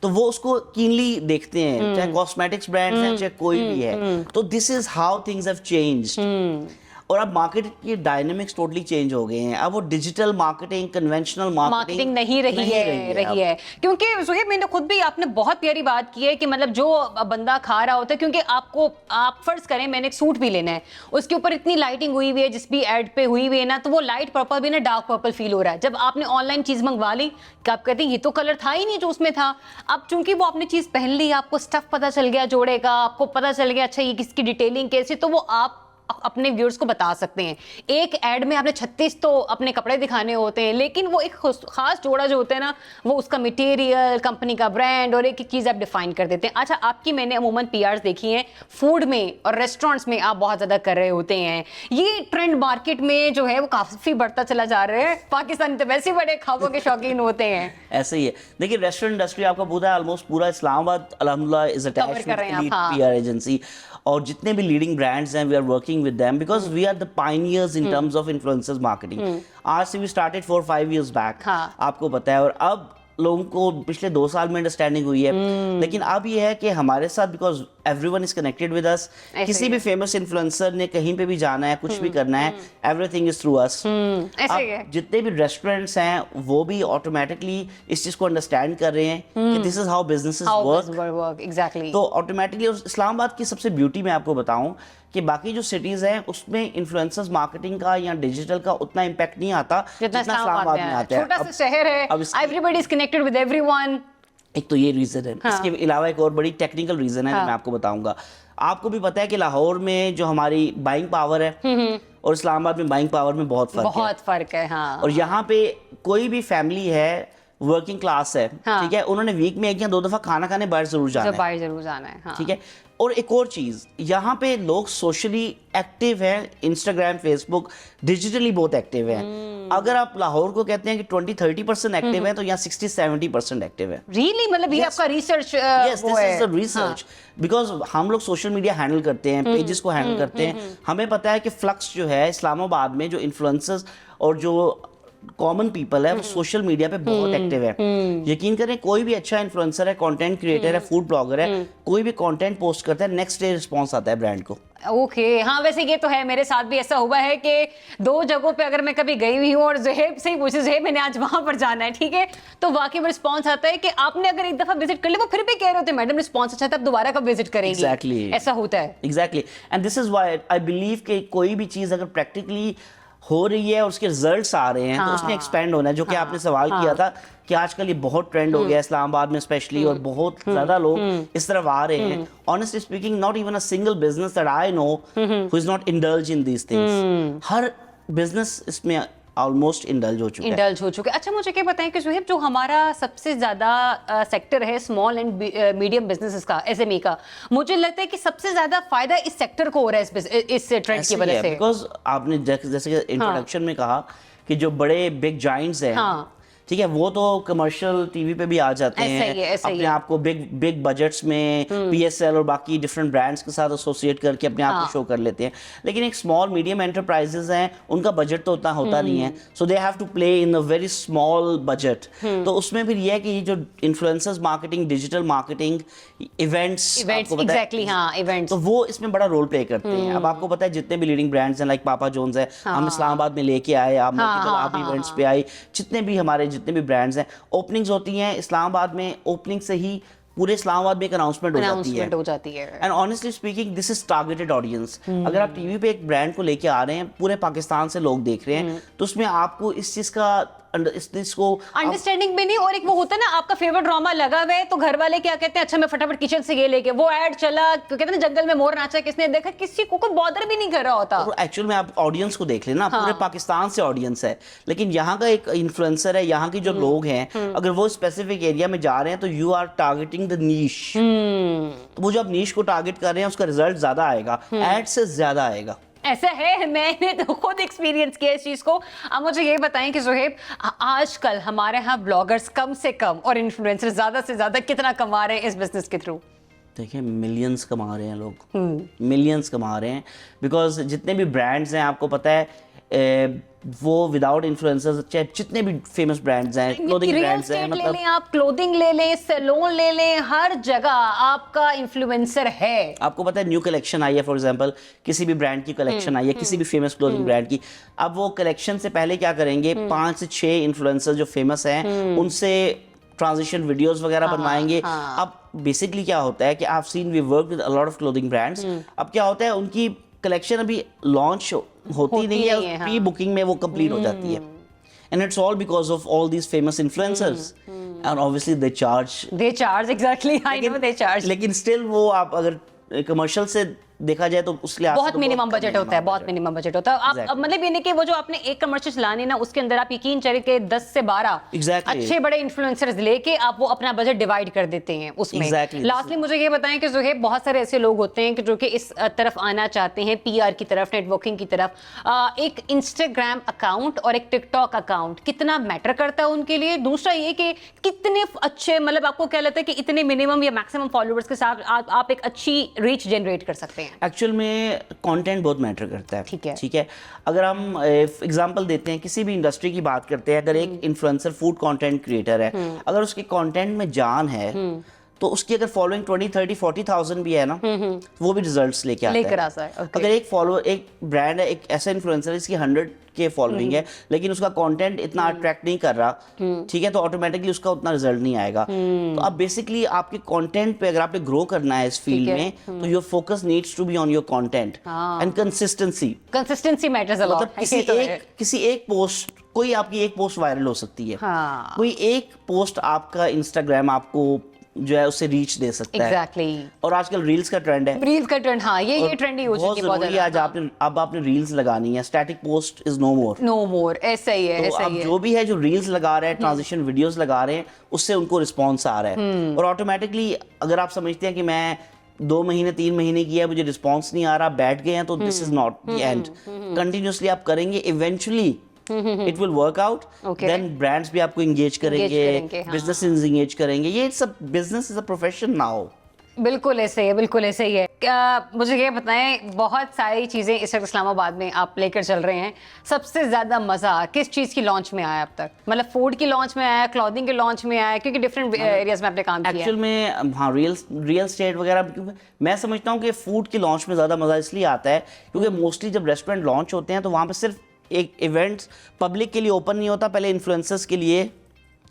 तो वो उसको कीनली देखते हैं, चाहे कॉस्मेटिक्स ब्रांड्स हैं, चाहे कोई भी है। तो this is how things have changed. और अब मार्केट की डायनेमिक्स टोटली चेंज हो गए हैं। अब वो डिजिटल मार्केटिंग, कन्वेंशनल मार्केटिंग नहीं रही है। क्योंकि ज़ुहैब, मैंने खुद भी, आपने बहुत प्यारी बात की है कि मतलब जो बंदा खा रहा होता है, क्योंकि आप फर्ज करें मैंने एक सूट भी लेना है, उसके ऊपर इतनी लाइटिंग हुई हुई है, जिस भी एड पे हुई हुई है ना, तो वो लाइट पर्पल भी ना डार्क पर्पल फील हो रहा है। जब आपने ऑनलाइन चीज मंगवा ली, आप कहते हैं ये तो कलर था ही नहीं जो उसमें था। अब चूंकि वो आपने चीज पहन ली, आपको स्टफ पता चल गया जोड़े का, आपको पता चल गया अच्छा ये किसकी डिटेलिंग कैसी, तो वो आप अपने व्यूअर्स को बता सकते हैं। एक एड में आपने 36 तो अपने कपड़े दिखाने होते हैं, लेकिन वो एक खास जोड़ा जो होता है ना, वो उसका मटेरियल, कंपनी का ब्रांड और एक चीज आप डिफाइन कर देते हैं। अच्छा, आपकी मैंने अमूमन पीआर्स देखी हैं फूड में और रेस्टोरेंट्स में, आप बहुत ज्यादा कर रहे होते हैं। ये ट्रेंड मार्केट में जो है वो काफी बढ़ता चला जा रहा है। पाकिस्तान तो वैसे बड़े खाबों के शौकीन होते हैं। ऐसे ही है। देखिए रेस्टोरेंट इंडस्ट्री आपको पता है, ऑलमोस्ट पूरा इस्लामाबाद अल्हम्दुलिल्लाह is attached with elite PR agency, और जितने भी लीडिंग ब्रांड्स हैं, we are working with them because we are the pioneers in terms of influencers marketing. आज से वी स्टार्टेड 4-5 years बैक, आपको पता है। और अब लोगों को पिछले 2 साल में अंडरस्टैंडिंग हुई है। लेकिन अब ये है कि हमारे साथ, because everyone is connected with us, किसी भी फेमस इन्फ्लुएंसर ने कहीं पे भी जाना है, कुछ भी करना है, एवरीथिंग इज थ्रू अस। जितने भी रेस्टोरेंट्स हैं वो भी ऑटोमेटिकली इस चीज को अंडरस्टैंड कर रहे हैं कि this is how businesses work. Exactly. तो ऑटोमेटिकली इस्लामाबाद की सबसे ब्यूटी मैं आपको बताऊं कि बाकी जो सिटीज हैं उसमें इन्फ्लुएंसर्स मार्केटिंग का या डिजिटल का उतना इम्पैक्ट नहीं आता जितना इस्लामाबाद में आता है। छोटा सा शहर है, everybody is connected with everyone. एक तो ये रीजन है। इसके अलावा एक और बड़ी टेक्निकल रीजन है जो मैं आपको बताऊंगा। आपको भी पता है कि लाहौर में जो हमारी बाइंग पावर है और इस्लामाबाद में बाइंग पावर में बहुत फर्क है। हाँ। और यहाँ पे कोई भी फैमिली है, वर्किंग क्लास है, ठीक है, उन्होंने वीक में 1 या 2 दफा खाना खाने बाहर जरूर जाना है। हाँ। ठीक है, और एक और चीज़, यहाँ पे लोग सोशली एक्टिव हैं, इंस्टाग्राम, फेसबुक, डिजिटली बहुत एक्टिव हैं। अगर आप लाहौर को कहते हैं कि 20-30% एक्टिव है, तो यहाँ 60-70% एक्टिव है। रियली मतलब ये आपका research yes, this is the research, because हम लोग सोशल मीडिया हैंडल करते हैं, पेजेस को हैंडल करते हैं। हमें पता है कि फ्लक्स जो है इस्लामाबाद में, जो इन्फ्लुएंसर्स और जो कॉमन पीपल है वो सोशल मीडिया पे बहुत एक्टिव है। यकीन करें, कोई भी अच्छा इन्फ्लुएंसर है, कंटेंट क्रिएटर है, फूड ब्लॉगर है, कोई भी कंटेंट पोस्ट करता है, नेक्स्ट डे रिस्पांस आता है ब्रांड को। ओके हाँ, वैसे ये तो है, मेरे साथ भी ऐसा हुआ है कि 2 जगहों पे अगर मैं कभी गई हुई हूँ और ज़ुहैब से ही पूछे, ज़ुहैब मैंने आज वहां पर जाना है, ठीक है, तो वाकई में रिस्पॉन्स आता है कि आपने अगर एक दफा विजिट कर लिया, वो फिर भी कह रहे होते मैडम रिस्पॉन्स अच्छा था, आप दोबारा कब विजिट करेंगे। Exactly. ऐसा होता है। Exactly, and this is why I believe कि कोई भी चीज़ अगर प्रैक्टिकली हो रही है और उसके रिजल्ट्स आ रहे हैं, तो उसने एक्सपेंड होना है। जो कि आपने सवाल किया था कि आजकल ये बहुत ट्रेंड हो गया इस्लामाबाद में स्पेशली, और बहुत ज्यादा लोग इस तरफ आ रहे हैं। Honestly speaking, not even a single business that I know who is not indulge in these things. हर बिजनेस इसमें ऑलमोस्ट इंडल्ज हो चुका है। अच्छा, मुझे क्या बताएं कि ज़ुहैब, जो हमारा सबसे ज्यादा सेक्टर है स्मॉल एंड मीडियम बिजनेसेस का, एसएमई का, मुझे लगता है कि सबसे ज्यादा फायदा इस सेक्टर को हो रहा है इस ट्रेंड की वजह से। बिकॉज आपने जैसे इंट्रोडक्शन में कहा कि जो बड़े बिग जाइंट्स हैं, ठीक है, वो तो कमर्शियल टीवी पे भी आ जाते हैं, अपने आप को बिग बजट्स में पीएसएल और बाकी डिफरेंट ब्रांड्स के साथ एसोसिएट करके अपने आप को शो कर लेते हैं। लेकिन एक स्मॉल मीडियम एंटरप्राइजेस हैं, उनका बजट तो उतना होता नहीं है, so they have to play in a very small budget. तो उसमें फिर ये है कि जो influencers marketing, digital marketing, events, तो वो इसमें बड़ा रोल प्ले करते हैं। अब आपको पता है जितने भी लीडिंग ब्रांड्स हैं, लाइक पापा जोन्स है, हम इस्लामाबाद में लेके आए, आप इवेंट्स पे आई, जितने भी हमारे जितने भी ब्रांड्स हैं, ओपनिंग्स होती हैं इस्लामाबाद में, ओपनिंग से ही पूरे इस्लामाबाद में एक अनाउंसमेंट हो जाती है। And honestly speaking, this is targeted audience. अगर आप टीवी पे एक ब्रांड को लेके आ रहे हैं, पूरे पाकिस्तान से लोग देख रहे हैं, तो उसमें आपको इस चीज का इसको अंडरस्टैंडिंग भी नहीं, और एक वो होता है ना, आपका फेवरेट ड्रामा लगा हुआ है, तो घर वाले क्या कहते हैं, अच्छा मैं फटाफट किचन से ये लेके, वो ऐड चला, कहते हैं ना जंगल में मोर नाचा, किसने देखा, किसी को कोई बॉदर भी नहीं कर रहा होता। तो एक्चुअल में आप ऑडियंस को देख लेना, पूरे पाकिस्तान से ऑडियंस है, लेकिन यहाँ का एक इन्फ्लुएंसर है, यहाँ की जो लोग हैं, अगर वो स्पेसिफिक एरिया में जा रहे हैं, तो you are targeting the niche. तो वो जो आप नीश को टारगेट कर रहे हैं, उसका रिजल्ट ज्यादा आएगा, एड से ज्यादा आएगा। ऐसा है, मैंने तो खुद एक्सपीरियंस किया इस चीज को। अब मुझे ये बताएं कि ज़ुहैब, आजकल हमारे यहाँ ब्लॉगर्स कम से कम और इन्फ्लुएंसर ज्यादा से ज्यादा कितना कमा रहे हैं इस बिजनेस के थ्रू? देखिए, मिलियंस कमा रहे हैं लोग, मिलियंस कमा रहे हैं, बिकॉज जितने भी ब्रांड्स हैं, आपको पता है, वो विदाउट इन्फ्लुएंसर्स, चाहे जितने भी फेमस ब्रांड्स हैं, क्लोथिंग ब्रांड्स हैं, मतलब ले लें, आप क्लोथिंग ले लें, सैलून ले लें, हर जगह आपका इन्फ्लुएंसर है। आपको पता है न्यू कलेक्शन आई है, फॉर एग्जांपल किसी भी ब्रांड की कलेक्शन आई है, किसी भी फेमस क्लोथिंग ब्रांड की, अब वो कलेक्शन से पहले क्या करेंगे, 5 से 6 इन्फ्लुएंसर जो फेमस हैं, उनसे ट्रांजिशन वीडियोस वगैरह बनवाएंगे। अब बेसिकली क्या होता है कि आप seen we work with a lot of clothing brands, अब क्या होता है, उनकी कलेक्शन अभी लॉन्च होती नहीं है, प्री बुकिंग में वो कंप्लीट हो जाती है, and it's all because of all these famous influencers, and obviously they charge exactly, I know they charge, लेकिन still वो आप अगर कमर्शियल से देखा जाए तो उसके लिए बहुत मिनिमम बजट होता है, बहुत मिनिमम बजट होता है। आप मतलब ये नहीं कि वो जो आपने एक कमर्शियल चलानी ना, उसके अंदर आप यकीन करें कि 10 से 12 अच्छे बड़े इन्फ्लुएंसर्स लेके आप वो अपना बजट डिवाइड कर देते हैं उसमें। लास्टली मुझे ये बताएं कि ज़ुहैब, बहुत सारे ऐसे लोग होते हैं कि जो कि इस तरफ आना चाहते हैं, पीआर की तरफ, नेटवर्किंग की तरफ, एक इंस्टाग्राम अकाउंट और एक टिकटॉक अकाउंट कितना मैटर करता है उनके लिए? दूसरा ये कि कितने अच्छे, मतलब आपको क्या लगता है कि इतने मिनिमम या मैक्सिमम फॉलोअर्स के साथ आप एक अच्छी रीच जनरेट कर सकते हैं? एक्चुअल में कंटेंट बहुत मैटर करता है, ठीक है। अगर हम एग्जांपल देते हैं, किसी भी इंडस्ट्री की बात करते हैं, अगर एक इन्फ्लुएंसर फूड कंटेंट क्रिएटर है, अगर उसके कंटेंट में जान है, तो उसकी अगर फॉलोइंग 20, 30, 40,000 भी है ना, वो भी रिजल्ट्स लेके आता है। अगर एक ब्रांड है, एक ऐसा इन्फ्लुएंसर जिसकी 100K फॉलोइंग है, लेकिन उसका कंटेंट इतना अट्रैक्ट नहीं कर रहा, ठीक है, तो ऑटोमेटिकली उसका उतना रिजल्ट नहीं आएगा। तो अब बेसिकली आपके कंटेंट पे अगर आपने ग्रो करना है इस फील्ड में, तो your focus needs to be on your content and consistency matters a lot. मतलब किसी एक पोस्ट, कोई आपकी एक पोस्ट वायरल हो सकती है, कोई एक पोस्ट आपका इंस्टाग्राम आपको जो है उससे रीच दे सकता है। और आजकल रील्स का ट्रेंड है, ये ट्रेंड ही हो चुकी है बहुत ज़्यादा। आज आपने रील्स लगानी है, स्टैटिक पोस्ट इज नो मोर, ऐसा ही है। तो अब जो भी है, जो रील्स लगा रहे हैं, ट्रांजिशन वीडियोस लगा रहे हैं, उससे उनको रिस्पॉन्स आ रहा है, और ऑटोमेटिकली अगर आप समझते हैं कि मैं 2 महीने 3 महीने किया, मुझे रिस्पॉन्स नहीं आ रहा, बैठ गए हैं, तो this is not the end. Continuously आप करेंगे, eventually it will work out, then brands भी आपको एंगेज करेंगे, बिजनेसेस एंगेज करेंगे। ये it's a business, is a profession now. बिल्कुल ऐसे ही है, बिल्कुल ऐसे ही है। मुझे ये बताएं, बहुत सारी चीज़ें इस वक्त इस्लामाबाद में आप लेकर चल रहे हैं, सबसे ज़्यादा मज़ा किस चीज़ की लॉन्च में आया अब तक? मतलब फूड की लॉन्च में आया, क्लॉथिंग की लॉन्च में आया, क्योंकि डिफरेंट एरियाज में आपने काम किया है। एक्चुअल में हाँ, रियल स्टेट वगैरह, मैं समझता हूँ कि फूड की लॉन्च में ज़्यादा मज़ा इसलिए आता है क्योंकि मोस्टली जब रेस्टोरेंट लॉन्च होते हैं तो वहाँ पर सिर्फ एक इवेंट पब्लिक के लिए ओपन नहीं होता, पहले इन्फ्लुएंसर्स के लिए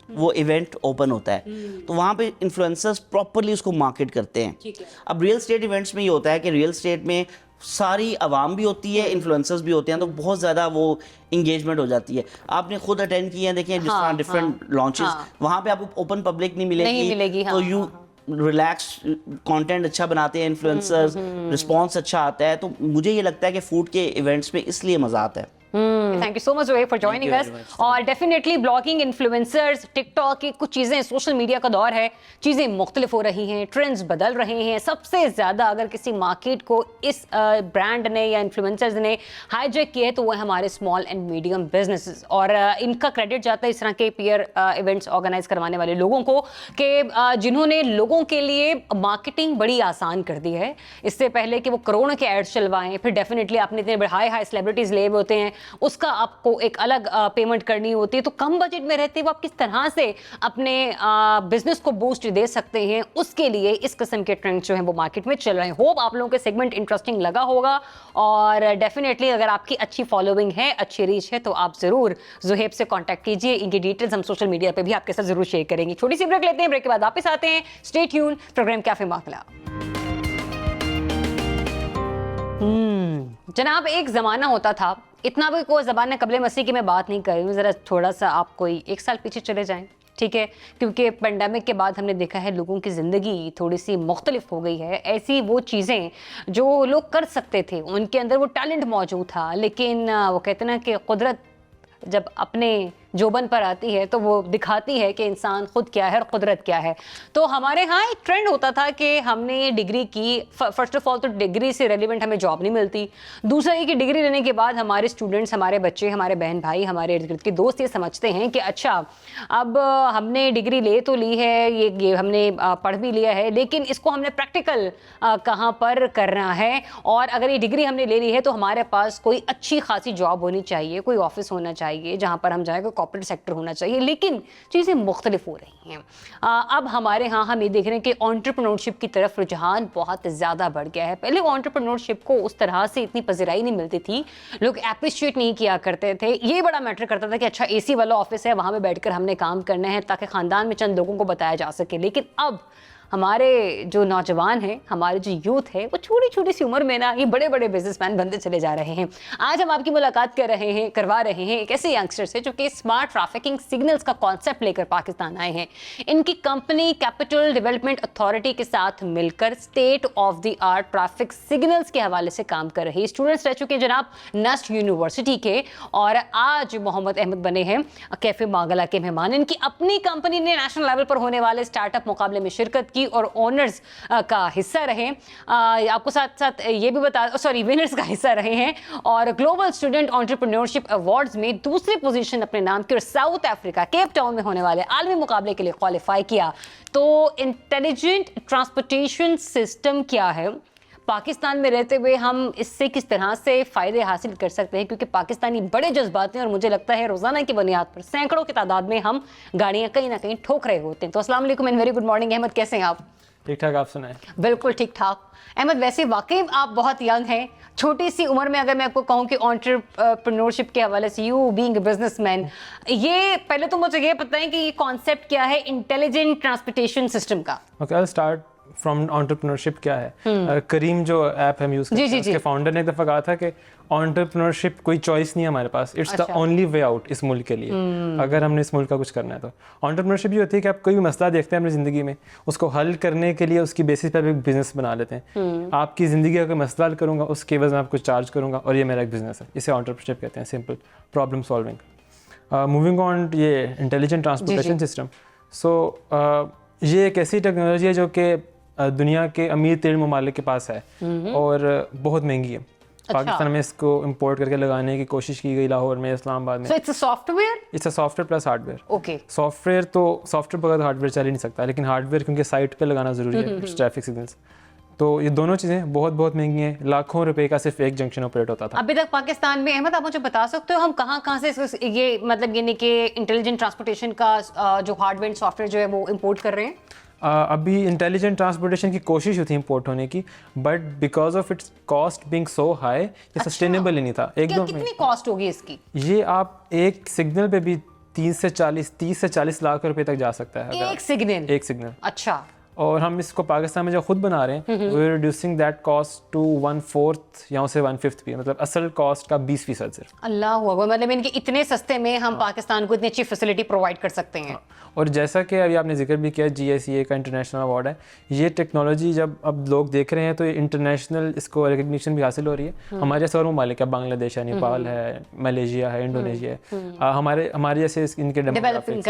वो इवेंट ओपन होता है, तो वहाँ पे इन्फ्लुएंसर्स प्रॉपरली उसको मार्केट करते हैं। अब रियल स्टेट इवेंट्स में ये होता है कि रियल स्टेट में सारी आवाम भी होती है, इन्फ्लुएंसर्स भी होते हैं, तो बहुत ज़्यादा वो इंगेजमेंट हो जाती है। आपने खुद अटेंड किए हैं, देखिए जिस तरह डिफरेंट लॉन्चेस, वहाँ पे आपको ओपन पब्लिक नहीं मिलेगी, तो यू रिलैक्स कंटेंट अच्छा बनाते हैं इन्फ्लुएंसर्स, रिस्पॉन्स अच्छा आता है, तो मुझे ये लगता है कि फूड के इवेंट्स में इसलिए मज़ा आता है। Thank you so much Zoheb for joining us. और डेफिनेटली ब्लॉगिंग, इन्फ्लुएंसर्स, टिकटॉक की कुछ चीज़ें, सोशल मीडिया का दौर है, चीज़ें मुख्तलिफ हो रही हैं, ट्रेंड्स बदल रहे हैं। सबसे ज़्यादा अगर किसी मार्केट को इस ब्रांड ने या इन्फ्लुएंसर्स ने हाईजैक किया है तो वो है हमारे स्मॉल एंड मीडियम बिजनेसेस, और इनका क्रेडिट जाता है इस तरह के पीयर इवेंट्स ऑर्गेनाइज करवाने वाले लोगों को कि जिन्होंने लोगों के लिए मार्केटिंग बड़ी आसान कर दी है। इससे पहले कि वो करोड़ों के एड्स चलवाएं, फिर डेफिनेटली आपने इतने हाई सेलिब्रिटीज़ ले होते हैं, उसका आपको एक अलग पेमेंट करनी होती है, तो कम बजट में रहते हुए आप किस तरह से अपने बिजनेस को बूस्ट दे सकते हैं, उसके लिए इस किस्म के ट्रेंड जो हैं वो मार्केट में चल रहे हैं। होप आप लोगों के सेगमेंट इंटरेस्टिंग लगा होगा, और डेफिनेटली अगर आपकी अच्छी फॉलोइंग है, अच्छी रीच है, तो आप ज़रूर जोहेब से कॉन्टैक्ट कीजिए। इनकी डिटेल्स हम सोशल मीडिया पर भी आपके साथ ज़रूर शेयर करेंगे। छोटी सी ब्रेक लेते हैं, ब्रेक के बाद वापस आते हैं। स्टे ट्यून, प्रोग्राम कैफे मामला। जनाब, एक ज़माना होता था, इतना भी कोई ज़माना कबले मसीह की मैं बात नहीं कर रही हूँ, ज़रा थोड़ा सा आप कोई 1 साल पीछे चले जाएं, ठीक है, क्योंकि पेंडेमिक के बाद हमने देखा है लोगों की ज़िंदगी थोड़ी सी मुख्तलिफ हो गई है। ऐसी वो चीज़ें जो लोग कर सकते थे, उनके अंदर वो टैलेंट मौजूद था, लेकिन वो कहते ना कि कुदरत जब अपने जोबन पर आती है तो वो दिखाती है कि इंसान खुद क्या है और कुदरत क्या है। तो हमारे यहाँ एक ट्रेंड होता था कि हमने डिग्री की, फर्स्ट ऑफ ऑल तो डिग्री से रेलिवेंट हमें जॉब नहीं मिलती, दूसरा ये कि डिग्री लेने के बाद हमारे स्टूडेंट्स, हमारे बच्चे, हमारे बहन भाई, हमारे इर्द गिर्द के दोस्त ये समझते हैं कि अच्छा अब हमने डिग्री ले तो ली है, ये हमने पढ़ भी लिया है, लेकिन इसको हमने प्रैक्टिकल कहाँ पर करना है, और अगर ये डिग्री हमने ले ली है तो हमारे पास कोई अच्छी खासी जॉब होनी चाहिए, कोई ऑफिस होना चाहिए जहाँ पर हम जाएँ, कॉर्पोरेट सेक्टर होना चाहिए। लेकिन चीज़ें मुख्तलिफ हो रही हैं। अब हमारे यहाँ हम ये देख रहे हैं कि एंटरप्रेन्योरशिप की तरफ रुझान बहुत ज़्यादा बढ़ गया है। पहले एंटरप्रेन्योरशिप को उस तरह से इतनी पज़िराई नहीं मिलती थी, लोग अप्रिशिएट नहीं किया करते थे। ये बड़ा मैटर करता था कि अच्छा एसी वाला ऑफिस है, वहाँ पर बैठकर हमने काम करना है ताकि ख़ानदान में चंद लोगों को बताया जा सके। लेकिन अब हमारे जो नौजवान हैं, हमारे जो यूथ है, वो छोटी छोटी सी उम्र में ना ये बड़े बड़े बिजनेसमैन बनते चले जा रहे हैं। आज हम आपकी मुलाकात करवा रहे हैं एक ऐसे यंगस्टर से जो कि स्मार्ट ट्रैफिकिंग सिग्नल्स का कॉन्सेप्ट लेकर पाकिस्तान आए हैं। इनकी कंपनी कैपिटल डेवलपमेंट अथॉरिटी के साथ मिलकर state of the art traffic signals के हवाले से काम कर रही है। स्टूडेंट्स रह चुके हैं जनाब नस्ट यूनिवर्सिटी के, और आज मोहम्मद अहमद बने हैं कैफे मागला के मेहमान। इनकी अपनी कंपनी ने नेशनल लेवल पर होने वाले स्टार्टअप मुकाबले में शिरकत की और ओनर्स का हिस्सा रहे। आपको साथ साथ ये भी विनर्स का हिस्सा रहे हैं, और ग्लोबल स्टूडेंट एंटरप्रेन्योरशिप अवार्ड्स में दूसरी पोजीशन अपने नाम की, और साउथ अफ्रीका केप टाउन में होने वाले आलमी मुकाबले के लिए क्वालिफाई किया। तो इंटेलिजेंट ट्रांसपोर्टेशन सिस्टम क्या है, पाकिस्तान में रहते हुए हम इससे किस तरह से फ़ायदे हासिल कर सकते हैं, क्योंकि पाकिस्तानी बड़े जज्बात हैं और मुझे लगता है रोज़ाना की बुनियाद पर सैकड़ों की तादाद में हम गाड़ियाँ कहीं ना कहीं ठोक रहे होते हैं। तो अस्सलाम वालेकुम and very good morning. Ahmad, कैसे हैं आप? ठीक ठाक, आप सुनाएं? बिल्कुल ठीक ठाक। अहमद, वैसे वाकई आप बहुत यंग हैं, छोटी सी उम्र में अगर मैं आपको कहूँ कि एंटरप्रेन्योरशिप के हवाले से यू बीइंग अ बिजनेसमैन, ये पहले तो मुझे ये पता है कि ये कॉन्सेप्ट क्या है इंटेलिजेंट ट्रांसपोर्टेशन सिस्टम का। Okay, I will start from entrepreneurship क्या है। करीम जो ऐप हम यूज़ करते हैं, उसके फाउंडर ने एक दफ़ा कहा था कि एंटरप्रेन्योरशिप कोई चॉइस नहीं है हमारे पास, it's the only way out इस मुल्क के लिए। अगर हमने इस मुल्क का कुछ करना है तो एंटरप्रेन्योरशिप ये होती है कि आप कोई भी मसला देखते हैं अपनी ज़िंदगी में, उसको हल करने के लिए उसकी बेसिस पर एक बिजनेस बना लेते हैं। आपकी ज़िंदगी का कोई मसला हल करूँगा, उसके एवज़ में आपको चार्ज करूँगा और ये मेरा एक बिजनेस है। इसे एंटरप्रेन्योरशिप कहते हैं, simple problem solving. Moving on, ये इंटेलिजेंट ट्रांसपोर्टेशन सिस्टम, सो ये एक ऐसी टेक्नोलॉजी है जो कि दुनिया के अमीर तरीन ममालिक के पास है और बहुत महंगी है। पाकिस्तान में इसको इंपोर्ट करके लगाने की कोशिश की गई, लाहौर में, इस्लामाबाद में। So it's a software? It's a software plus hardware. Okay. Software बगैर हार्डवेयर चल ही नहीं सकता, लेकिन हार्डवेयर क्योंकि साइट पे लगाना ज़रूरी है ट्रैफिक सिग्नल्स। तो ये दोनों चीज़ें बहुत बहुत महंगी हैं, लाखों रुपए का सिर्फ एक जंक्शन ऑपरेट होता था। अभी तक पाकिस्तान में, अहमद आप मुझे बता सकते हो हम कहाँ से ये मतलब यानी कि इंटेलिजेंट ट्रांसपोर्टेशन का जो हार्डवेयर सॉफ्टवेयर जो है वो इंपोर्ट कर रहे हैं? अभी इंटेलिजेंट ट्रांसपोर्टेशन की कोशिश हुई थी इंपोर्ट होने की, but because of its cost being so high ये सस्टेनेबल ही नहीं था एकदम। कितनी कॉस्ट होगी इसकी? ये आप एक सिग्नल पे भी 30 से 40 लाख रुपए तक जा सकता है एक सिग्नल? एक सिग्नल। अच्छा। और हम इसको पाकिस्तान में जो खुद बना रहे हैं we are reducing that cost to 1/4 या उससे 1/5 भी, मतलब असल कॉस्ट का 20% सिर्फ। अल्लाह हुआ, मतलब इनके इतने सस्ते में हम पाकिस्तान को इतनी अच्छी फैसिलिटी प्रोवाइड कर सकते हैं। और जैसा कि अभी आपने जिक्र भी किया, GSEA का इंटरनेशनल अवार्ड है, ये टेक्नोलॉजी जब अब लोग देख रहे हैं तो ये इंटरनेशनल इसको रिकग्निशन भी हासिल हो रही है। हमारे जैसे और ममालिक है, बांग्लादेश है, नेपाल है, मलेशिया है, इंडोनेशिया है, हमारे जैसे इनके डेवलपिंग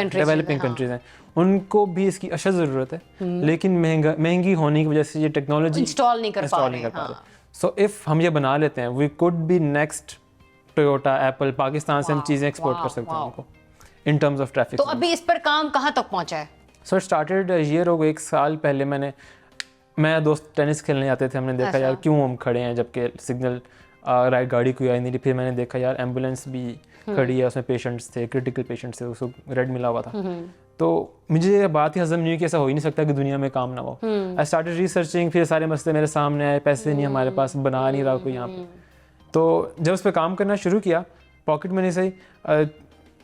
कंट्रीज हैं, उनको भी इसकी अशद ज़रूरत है, लेकिन महंगी होने की वजह से ये टेक्नोलॉजी इंस्टॉल नहीं कर पा रहे। सो इफ़ हम ये बना लेते हैं, we could be next Toyota, Apple. Pakistan से हम चीज़ें एक्सपोर्ट कर सकते हैं उनको इन टर्म्स ऑफ ट्रैफिक। तो अभी इस पर काम कहाँ तक पहुँचा है? सो स्टार्टेड ईयर हो गया, 1 साल पहले मैं दोस्त टेनिस खेलने जाते थे, हमने देखा यार क्यों हम खड़े हैं जबकि सिग्नल राइट गाड़ी कोई आई नहीं रही। फिर मैंने देखा यार एम्बुलेंस भी खड़ी है, उसमें पेशेंट्स थे, क्रिटिकल पेशेंट्स थे, उसको रेड मिला हुआ था। तो मुझे ये बात ही हजम नहीं हुई कि ऐसा हो ही नहीं सकता कि दुनिया में काम ना हो। आई स्टार्टेड रिसर्चिंग, फिर सारे मसले मेरे सामने आए, पैसे नहीं हमारे पास, बना नहीं रहा कोई यहाँ पे। तो जब उस पर काम करना शुरू किया, पॉकेट मनी से ही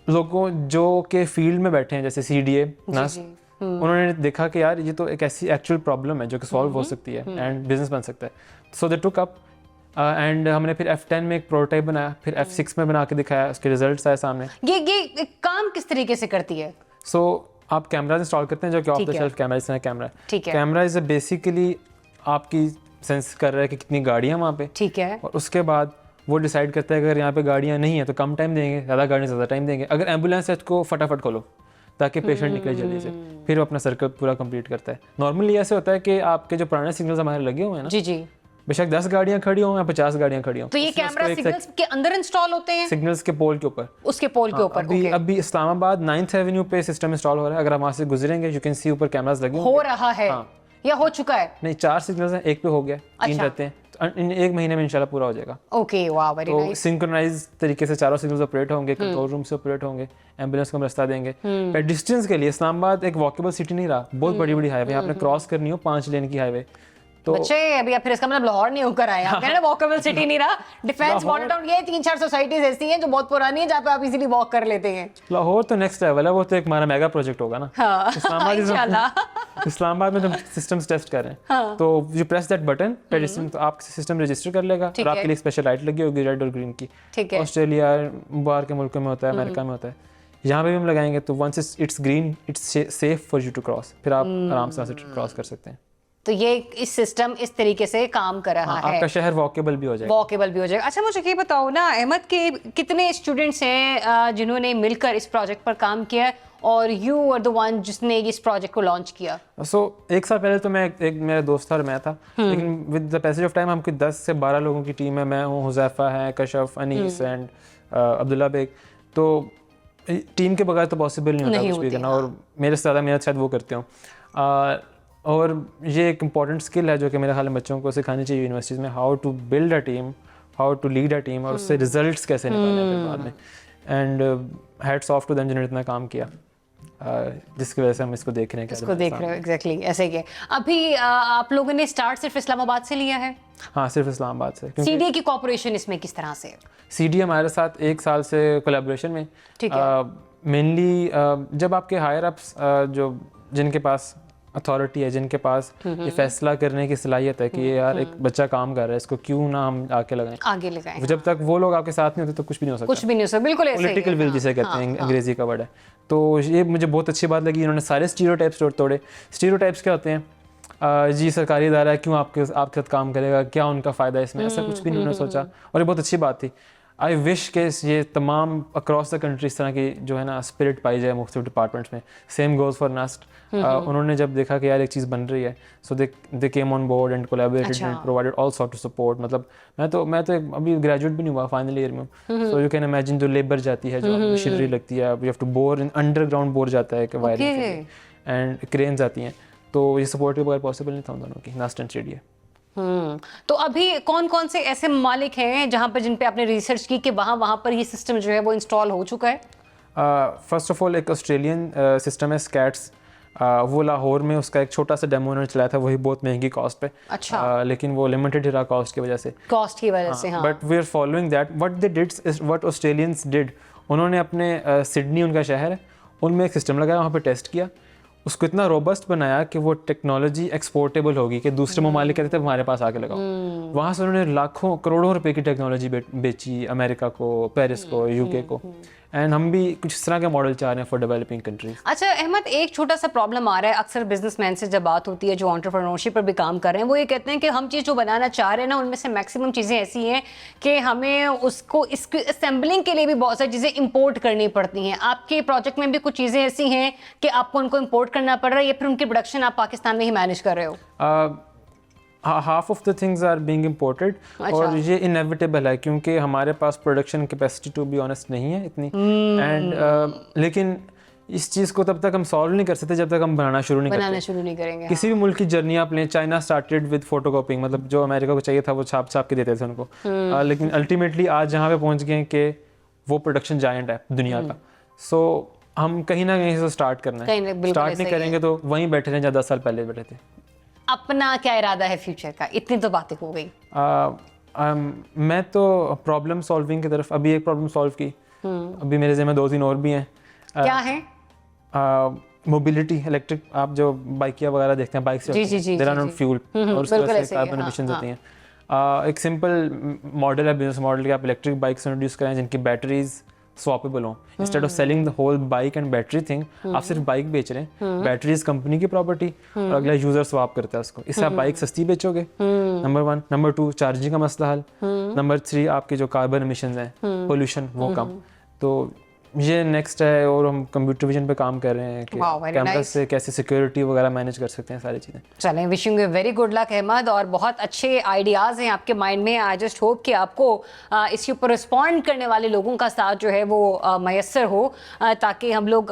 लोगों जो के फील्ड में बैठे हैं जैसे CDA नर्स, उन्होंने देखा कि यार ये तो एक ऐसी एक्चुअल प्रॉब्लम है जो कि सॉल्व हो सकती है एंड बिजनेस बन सकता है। So they took up and हमने फिर F10 में एक प्रोटोटाइप बनाया, फिर F6 में बना के दिखाया, उसके रिजल्ट्स आए सामने। ये काम किस तरीके से करती है? सो आप कैमराज इंस्टॉल करते हैं जो कि ऑफ द शेल्फ कैमरा, इस तरह कैमरा है। कैमरा इज बेसिकली आपकी सेंस कर रहा है कि कितनी गाड़ियाँ वहाँ पे, ठीक है, और उसके बाद वो डिसाइड करता है अगर यहाँ पे गाड़ियाँ नहीं है तो कम टाइम देंगे, ज़्यादा गाड़ियाँ ज़्यादा टाइम देंगे। अगर एम्बुलेंस है तो फटाफट खोलो ताकि पेशेंट निकले जल्दी से, फिर वो अपना सर्कल पूरा कंप्लीट करता है। नॉर्मली ऐसे होता है कि आपके जो पुराने सिग्नल्स हमारे लगे हुए हैं ना, जी, बेशक 10 गाड़ियाँ खड़ी हों या 50 गाड़ियाँ खड़ी हों, तो ये कैमरा सिग्नल्स के अंदर इंस्टॉल होते हैं, सिग्नल्स के पोल के ऊपर, उसके पोल के ऊपर। अभी इस्लामाबाद 9th एवेन्यू पे सिस्टम इंस्टॉल हो रहा है। अगर आप वहाँ से गुजरेंगे यू कैन सी ऊपर कैमरास लगे हो रहा है या हो चुका है? नहीं, 4 सिग्नल्स हैं, एक पे हो गया, 3 रहते हैं, तो इन 1 महीने में इंशाल्लाह पूरा हो जाएगा। ओके, वाह, वेरी नाइस। तो सिंक्रोनाइज तरीके से चारों सिग्नल्स ऑपरेट होंगे, कंट्रोल रूम से ऑपरेट होंगे, एम्बुलेंस को हम रास्ता देंगे। पेडिस्ट्रियंस के लिए इस्लामाबाद एक वॉकेबल सिटी नहीं रहा, बहुत बड़ी बड़ी हाईवे आपने क्रॉस करनी हो, 5 लेन की हाईवे। तो बच्चे अभी फिर इसका मतलब लाहौर नहीं होकर आए, आप कह रहे हैं वॉकेबल सिटी नहीं रहा, डिफेंस मॉडल टाउन, ये 3-4 सोसाइटीज ऐसी हैं जो बहुत पुरानी है जहाँ पे आप इजीली वॉक कर लेते हैं। लाहौर तो नेक्स्ट लेवल है, वो तो एक हमारा मेगा प्रोजेक्ट होगा ना। इस्लामाबाद में हम सिस्टम्स टेस्ट कर रहे हैं, तो you press that button, pedestrian तो आपका सिस्टम रजिस्टर कर लेगा और आपके लिए स्पेशल लाइट लगी होगी रेड और ग्रीन की। ऑस्ट्रेलिया, बाहर के मुल्कों में होता है, अमेरिका में होता है, यहाँ पे भी हम लगाएंगे तो once it's green it's safe for you to cross, फिर आप आराम से क्रॉस कर सकते हैं। तो ये इस सिस्टम इस तरीके से काम कर रहा है, आपका शहर वॉकेबल भी हो जाएगा। अच्छा, मुझे ये बताओ ना अहमद के कितने स्टूडेंट्स हैं जिन्होंने मिलकर इस प्रोजेक्ट पर काम किया और यू आर द वन जिसने इस प्रोजेक्ट को लॉन्च किया? सो 1 साल पहले तो मैं एक मेरा दोस्त था और मैं था, लेकिन with the passage of time हमको 10 से 12 लोगों की टीम है। मैं हूँ, हुज़ैफा है, कशफ, अनीस एंड अब्दुल्ला बेग। तो टीम के बगैर तो पॉसिबल नहीं होता कुछ भी करना, और मेरे से ज़्यादा मेहनत शायद वो करते हो। और ये एक इम्पॉर्टेंट स्किल है जो कि मेरे ख्याल में बच्चों को सिखानी चाहिए यूनिवर्सिटीज़ में, how to build a team, how to lead a team, और उससे रिजल्ट्स कैसे निकालने बाद में। And hats off to them जिन्होंने इतना काम किया, जिसकी वजह से हम इसको देख रहे हैं। एग्जैक्टली ऐसे ही है। अभी आप लोगों ने स्टार्ट सिर्फ इस्लामाबाद से लिया है? हाँ, सिर्फ इस्लामाबाद से। CDA की कॉर्पोरेशन इसमें किस तरह से? CDA हमारे साथ 1 साल से कोलैबोरेशन में, मेनली जब आपके हायर अप्स जो जिनके पास अथॉरिटी है, जिनके पास ये फैसला करने की सलाहियत है कि ये यार एक बच्चा काम कर रहा है, इसको क्यों ना हम आगे लगाएं। जब तक वो लोग आपके साथ नहीं होते तो कुछ भी नहीं हो सकता। बिल्कुल पॉलिटिकल विल जिसे कहते हैं, अंग्रेजी का वर्ड है। तो ये मुझे बहुत अच्छी बात लगी, इन्होंने सारे स्टीरियोटाइप्स तोड़े। स्टीरियोटाइप्स क्या होते हैं? जी सरकारी इदारा है, क्यों आपके साथ काम करेगा, क्या उनका फ़ायदा है इसमें, ऐसा कुछ भी नहीं उन्होंने सोचा, और ये बहुत अच्छी बात थी। आई विश के ये तमाम अक्रॉस द कंट्री इस तरह की जो है ना स्पिरिट पाई जाए मुख्तलिफ डिपार्टमेंट्स में. सेम गोज़ फॉर नास्ट. उन्होंने जब देखा कि यार एक चीज़ बन रही है, so they came on board and collaborated and provided all sort of support. मतलब मैं तो अभी ग्रेजुएट भी नहीं हुआ, फाइनल ईयर में हूँ. सो यू कैन इमेजिन जो लेबर जाती है, जो मशीनरी लगती है, you have to bore in underground bore जाता है कि वायरिंग के लिए, एंड क्रेन्स आती हैं. तो ये सपोर्ट के बगैर पॉसिबल नहीं था उन दोनों की, नास्ट एंड स्टेडिया. तो अभी कौन कौन से ऐसे ममालिक हैं जहाँ पर जिन पे आपने रिसर्च की कि वहाँ पर ये सिस्टम जो है वो इंस्टॉल हो चुका है? फर्स्ट ऑफ ऑल एक ऑस्ट्रेलियन सिस्टम है स्कैट्स. वो लाहौर में उसका एक छोटा सा डेमो उन्होंने चलाया था, वही बहुत महंगी कॉस्ट पे. अच्छा. लेकिन वो लिमिटेड रहा कॉस्ट की वजह से. कॉस्ट की वजह से, हाँ. But we are following that. What they did is what Australians did. उन्होंने अपने सिडनी उनका शहर है, उनमें एक सिस्टम लगाया, वहाँ पे टेस्ट किया, उसको इतना रोबस्ट बनाया कि वो टेक्नोलॉजी एक्सपोर्टेबल होगी कि दूसरे ममालिक कहते थे हमारे पास आके लगाओ. वहाँ से उन्होंने लाखों करोड़ों रुपए की टेक्नोलॉजी बेची अमेरिका को, पेरिस को, यूके को. एंड हम भी कुछ इस तरह के मॉडल चाह रहे हैं फॉर डेवलपिंग कंट्रीज. अच्छा अहमद, एक छोटा सा प्रॉब्लम आ रहा है अक्सर बिजनेसमैन से जब बात होती है जो एंटरप्रेन्योरशिप पर भी काम कर रहे हैं, वो ये कहते हैं कि हम चीज़ जो बनाना चाह रहे हैं ना, उनमें से मैक्सिमम चीज़ें ऐसी हैं कि हमें उसको इसकी असेंबलिंग के लिए भी बहुत सारी चीज़ें इंपोर्ट करनी पड़ती हैं. आपके प्रोजेक्ट में भी कुछ चीज़ें ऐसी हैं कि आपको उनको इंपोर्ट करना पड़ रहा है या फिर उनकी प्रोडक्शन आप पाकिस्तान में ही मैनेज कर रहे हो? Half of the things are being imported. और ये इनएविटेबल है क्योंकि हमारे पास production capacity to be honest नहीं है इतनी. एंड लेकिन इस चीज़ को तब तक हम सॉल्व नहीं कर सकते जब तक हम बनाना शुरू नहीं करेंगे. किसी भी मुल्क की जर्नी आप लें, चाइना स्टार्टेड विद फोटोकॉपिंग, मतलब जो अमेरिका को चाहिए था वो छाप के देते थे उनको. लेकिन अल्टीमेटली आज जहाँ पे पहुँच गए कि वो प्रोडक्शन जायंट है दुनिया का. सो हम कहीं ना कहीं से स्टार्ट करना है. स्टार्ट नहीं करेंगे तो वहीं बैठे रहें जहाँ 10 साल पहले बैठे थे. अपना क्या इरादा है फ्यूचर का? इतनी तो बातें हो गई. मैं तो प्रॉब्लम सॉल्विंग की तरफ, अभी एक प्रॉब्लम सॉल्व की, अभी मेरे ज़हन में 2-3 और भी हैं. क्या है? Mobility, electric. आप जो बाइकिया वगैरह देखते हैं, बाइक से देयर आर नॉट फ्यूल और उस तरह से कार्बन एमिशंस होती हैं. एक सिंपल मॉडल है, बिजनेस मॉडल कि आप इलेक्ट्रिक बाइक्स इंट्रोड्यूस करें जिनकी बैटरीज स्वैपेबल हो. Instead of selling the whole bike and battery thing, आप सिर्फ बाइक बेच रहे हैं, बैटरीज कंपनी की प्रॉपर्टी और अगला यूजर स्वैप करता है उसको. इससे आप बाइक सस्ती बेचोगे, नंबर 1. नंबर 2, चार्जिंग का मसला हल. नंबर 3, आपके जो कार्बन एमिशंस हैं, पोल्यूशन, वो कम. तो ये नेक्स्ट है. और हम कंप्यूटर विजन पे काम कर रहे हैं कि कैमरा से कैसे सिक्योरिटी वगैरह मैनेज कर सकते हैं, सारी चीज़ें. चलें, wishing you very good luck Ahmad. और बहुत अच्छे आइडियाज़ हैं आपके माइंड में. आई जस्ट होप कि आपको इसके ऊपर रिस्पॉन्ड करने वाले लोगों का साथ जो है वो मैसर हो, ताकि हम लोग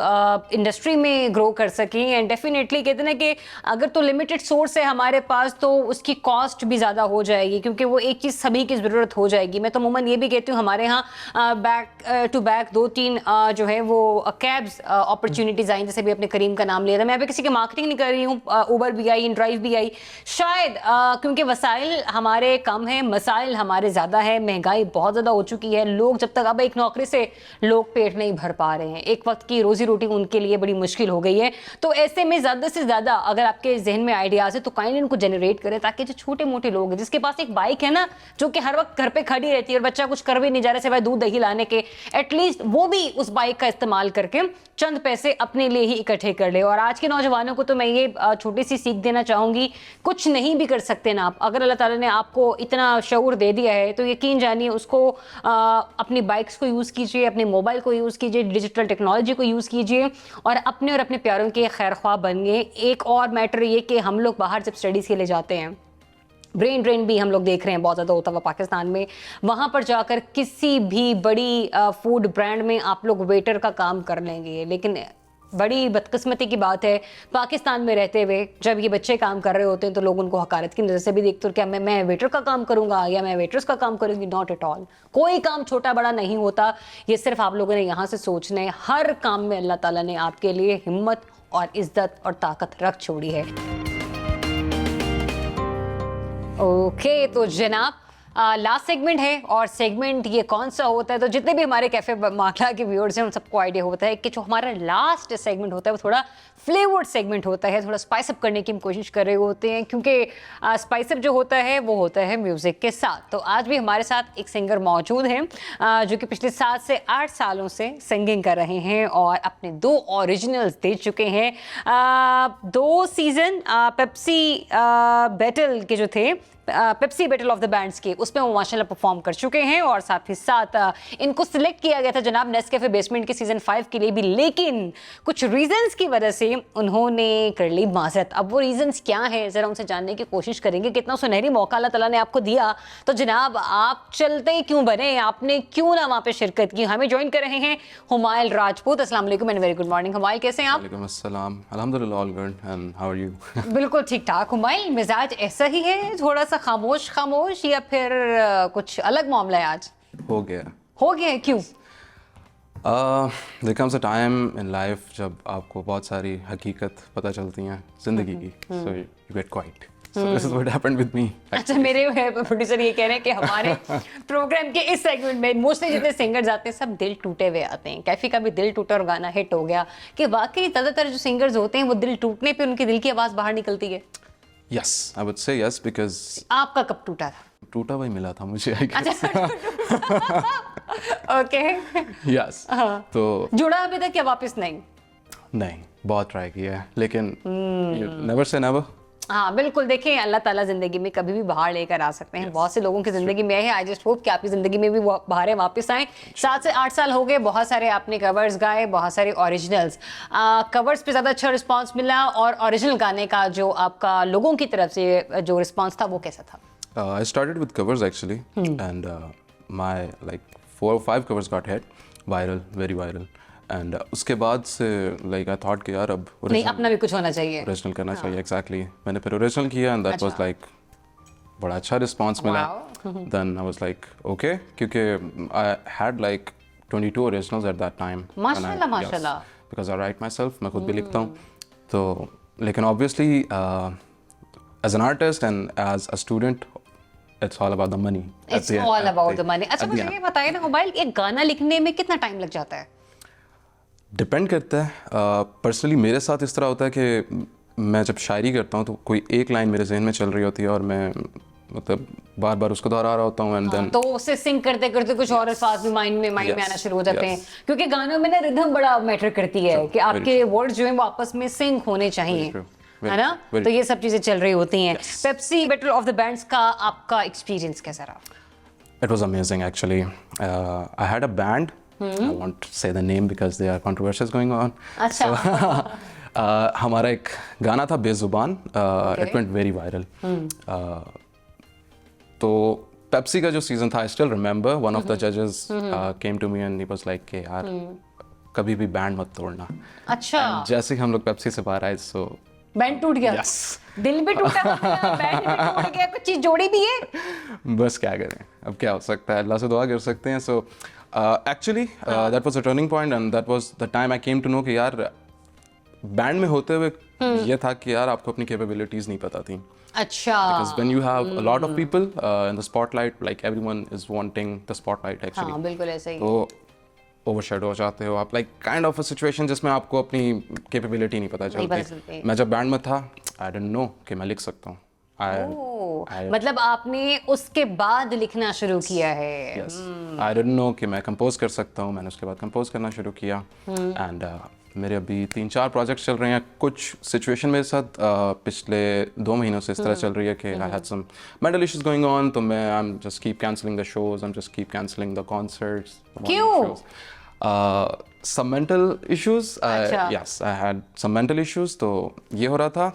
इंडस्ट्री में ग्रो कर सकें. एंड डेफिनेटली कहते हैं कि अगर तो लिमिटेड सोर्स है हमारे पास तो उसकी कॉस्ट भी ज़्यादा हो जाएगी, क्योंकि वो एक चीज़ सभी की ज़रूरत हो जाएगी. मैं तो अमूमन ये भी कहती हूँ हमारे यहाँ बैक टू बैक 2-3 जो है वो कैब्स अपॉर्चुनिटीज आई, जैसे भी अपने करीम का नाम लिया था. मैं अभी किसी की मार्केटिंग नहीं कर रही हूँ. उबर भी आई, इनड्राइव भी आई. शायद क्योंकि वसाइल हमारे कम हैं, मसाइल हमारे ज़्यादा है, महंगाई बहुत ज़्यादा हो चुकी है. लोग जब तक अब एक नौकरी से लोग पेट नहीं भर पा रहे हैं, एक वक्त की रोजी रोटी उनके लिए बड़ी मुश्किल हो गई है. तो ऐसे में ज़्यादा से ज़्यादा अगर आपके जहन में आइडियाज़ है तो काइंडली इनको जनरेट करें, ताकि जो छोटे मोटे लोग हैं जिसके पास एक बाइक है ना, जो कि हर वक्त घर पे खड़ी रहती है और बच्चा कुछ कर भी नहीं जा रहा सिवाय दूध दही लाने के, एटलीस्ट वो भी उस बाइक का इस्तेमाल करके चंद पैसे अपने लिए ही इकट्ठे कर ले. और आज के नौजवानों को तो मैं ये छोटी सी सीख देना चाहूँगी, कुछ नहीं भी कर सकते ना आप, अगर अल्लाह ताला ने आपको इतना शऊर दे दिया है तो यकीन जानिए उसको अपनी बाइक्स को यूज़ कीजिए, अपने मोबाइल को यूज़ कीजिए, डिजिटल टेक्नोलॉजी को यूज़ कीजिए और अपने प्यारों के खैर ख्वाह बनिए. एक और मैटर ये कि हम लोग बाहर जब स्टडीज़ के लिए जाते हैं, ब्रेन ड्रेन भी हम लोग देख रहे हैं बहुत ज़्यादा होता हुआ पाकिस्तान में. वहाँ पर जाकर किसी भी बड़ी फूड ब्रांड में आप लोग वेटर का काम कर लेंगे, लेकिन बड़ी बदकिस्मती की बात है पाकिस्तान में रहते हुए जब ये बच्चे काम कर रहे होते हैं तो लोग उनको हकारत की नज़र से भी देखते हैं. क्या मैं वेटर का काम करूँगा या मैं वेटर्स का काम करूँगी? Not at all. कोई काम छोटा बड़ा नहीं होता. ये सिर्फ आप लोगों ने यहाँ से सोचना है. हर काम में अल्लाह ताला ने आपके लिए हिम्मत और इज्जत और ताकत रख छोड़ी है. ओके तो जनाब लास्ट सेगमेंट है, और सेगमेंट ये कौन सा होता है, तो जितने भी हमारे कैफे माखला के व्यूअर्स हैं उन सबको आइडिया होता है कि जो हमारा लास्ट सेगमेंट होता है वो थोड़ा फ्लेवर्ड सेगमेंट होता है, थोड़ा स्पाइस अप करने की हम कोशिश कर रहे होते हैं, क्योंकि स्पाइस अप जो होता है वो होता है म्यूज़िक के साथ. तो आज भी हमारे साथ एक सिंगर मौजूद हैं जो कि पिछले 7 से 8 सालों से सिंगिंग कर रहे हैं और अपने 2 ओरिजिनल्स दे चुके हैं. 2 सीज़न पेप्सी बैटल के जो थे Pepsi battle of the bands की, उसमें वो माशाल्लाह परफॉर्म कर चुके हैं और साथ ही साथ इनको सिलेक्ट किया गया था जनाब नेस्कैफे बेसमेंट के सीजन 5 के लिए भी, लेकिन कुछ रीजंस की वजह से उन्होंने कर ली माजरत। अब वो रीजंस क्या है ज़रा उनसे जानने की कोशिश करेंगे। कितना सुनहरी मौका अल्लाह ताला ने आपको दिया, तो जनाब आप चलते क्यों बने, आपने क्यों ना वहाँ पे शिरकत की। हमें ज्वाइन कर रहे हैं हुमायल राजपूत। अस्सलाम वालेकुम and very good morning. Humayal कैसे हैं आप? वालेकुम अस्सलाम, अल्हम्दुलिल्लाह all good and how are you? बिल्कुल ठीक ठाक। हुमायल मिजाज ऐसा ही है, थोड़ा सा खामोश खामोश, या फिर कुछ अलग मामला है आज? हो गया है, क्यों? There comes a time in life जब आपको बहुत सारी हकीकत पता चलती हैं ज़िंदगी की, so you get quite. So this is what happened with me. अच्छा, मेरे प्रोड्यूसर ये कह रहे हैं कि हमारे प्रोग्राम के इस सेगमेंट में मोस्टली जितने सिंगर्स आते हैं सब दिल टूटे हुए आते हैं। कैफी का भी दिल टूटा और गाना हिट हो गया, कि वाकई ज़्यादातर जो सिंगर्स होते हैं वो दिल टूटने पे उनके दिल की आवाज़ बाहर निकलती है। Yes, I would say yes because आपका कब टूटा था? टूटा हुआ ही मिला था मुझे, I guess. ओके। Yes. तो जुड़ा अभी तक या वापस नहीं? नहीं, बहुत ट्राई किया है लेकिन never say never. हाँ बिल्कुल, देखें अल्लाह ताला ज़िंदगी में कभी भी बाहर लेकर आ सकते हैं। बहुत से लोगों की ज़िंदगी में आए हैं। आई जस्ट होप कि आपकी ज़िंदगी में भी वो बाहर वापस आए। 7 से 8 साल हो गए, बहुत सारे आपने कवर्स गाए, बहुत सारे ओरिजिनल्स। कवर्स पे ज़्यादा अच्छा रिस्पांस मिला, और ओरिजिनल गाने का जो आपका लोगों की तरफ से जो रिस्पांस था वो कैसा था? I started with covers actually and my like 4 or 5 covers got hit, viral, very viral. And उसके बाद से लाइक आई थॉट कि यार अब नहीं, अपना भी कुछ होना चाहिए, ओरिजिनल करना चाहिए। एग्जैक्टली मैंने फिर ओरिजिनल किया एंड दैट वाज लाइक बड़ा अच्छा रिस्पांस मिला। Then I was like okay, क्योंकि I had like 22 originals at that time. माशाल्लाह माशाल्लाह, because I write myself, मैं खुद भी लिखता हूँ। तो लेकिन obviously as an artist and as a student it's all about the money. It's all about the money. अच्छा मुझे ये बताइए ना हुमायल, एक गाना लिखने में कितना टाइम लग जाता है? डिपेंड करता है। पर्सनली मेरे साथ इस तरह होता है कि मैं जब शायरी करता हूँ तो कोई एक लाइन मेरे जहन में चल रही होती है और मैं मतलब बार बार उसको दोहरा रहा होता हूँ एंड देन तो उसे सिंग करते करते कुछ और अल्फाज भी माइंड में आना शुरू हो जाते हैं, क्योंकि गानों में ना रिदम बड़ा मैटर करती है कि आपके वर्ड्स जो हैं वो आपस में सिंक होने चाहिए, है ना? तो ये सब चीजें चल रही होती हैं। Pepsi battle of the bands का आपका एक्सपीरियंस कैसा रहा? It was amazing actually. I had a band. I won't say the name because there are controversies going on. अच्छा। So, हमारा एक गाना था बेजुबान, it went very viral. तो पेप्सी का जो सीजन था, I still remember one of the judges came to me and he was like कि यार कभी भी बैंड मत तोड़ना। अच्छा। जैसे ही हम लोग पेप्सी से बाहर आए so बैंड टूट गया। Yes. दिल भी टूटा, बैंड भी टूट गया, कुछ चीज जोड़ी भी है। बस क्या करें, अब क्या हो सकता है, अल्लाह से दुआ कर सकते हैं। So actually that was a turning point and that was the time I came to know कि यार बैंड में होते हुए ये था कि यार आपको अपनी कैपेबिलिटीज नहीं पता थी। अच्छा। Because when you have a lot of people in the spotlight, like everyone is wanting the spotlight actually. हाँ बिल्कुल ऐसा ही। तो ओवरशैडो हो जाते हो आप, like kind of a situation जिसमें आपको अपनी कैपेबिलिटी नहीं पता चलती। मैं जब बैंड में था आई डिडंट नो कि मैं लिख सकता हूँ। मतलब आपने उसके बाद लिखना शुरू किया है? Yes. I didn't know कि मैं कंपोज कर सकता हूँ। मैंने उसके बाद कंपोज करना शुरू किया एंड मेरे अभी 3-4 प्रोजेक्ट्स चल रहे हैं। कुछ सिचुएशन मेरे साथ पिछले 2 महीनों से इस तरह चल रही है कि I had some mental issues going on, तो मैं I am just keep cancelling the shows, I am just keep cancelling the concerts. क्यों? some mental issues. Yes, I had some mental issues, तो ये हो रहा था।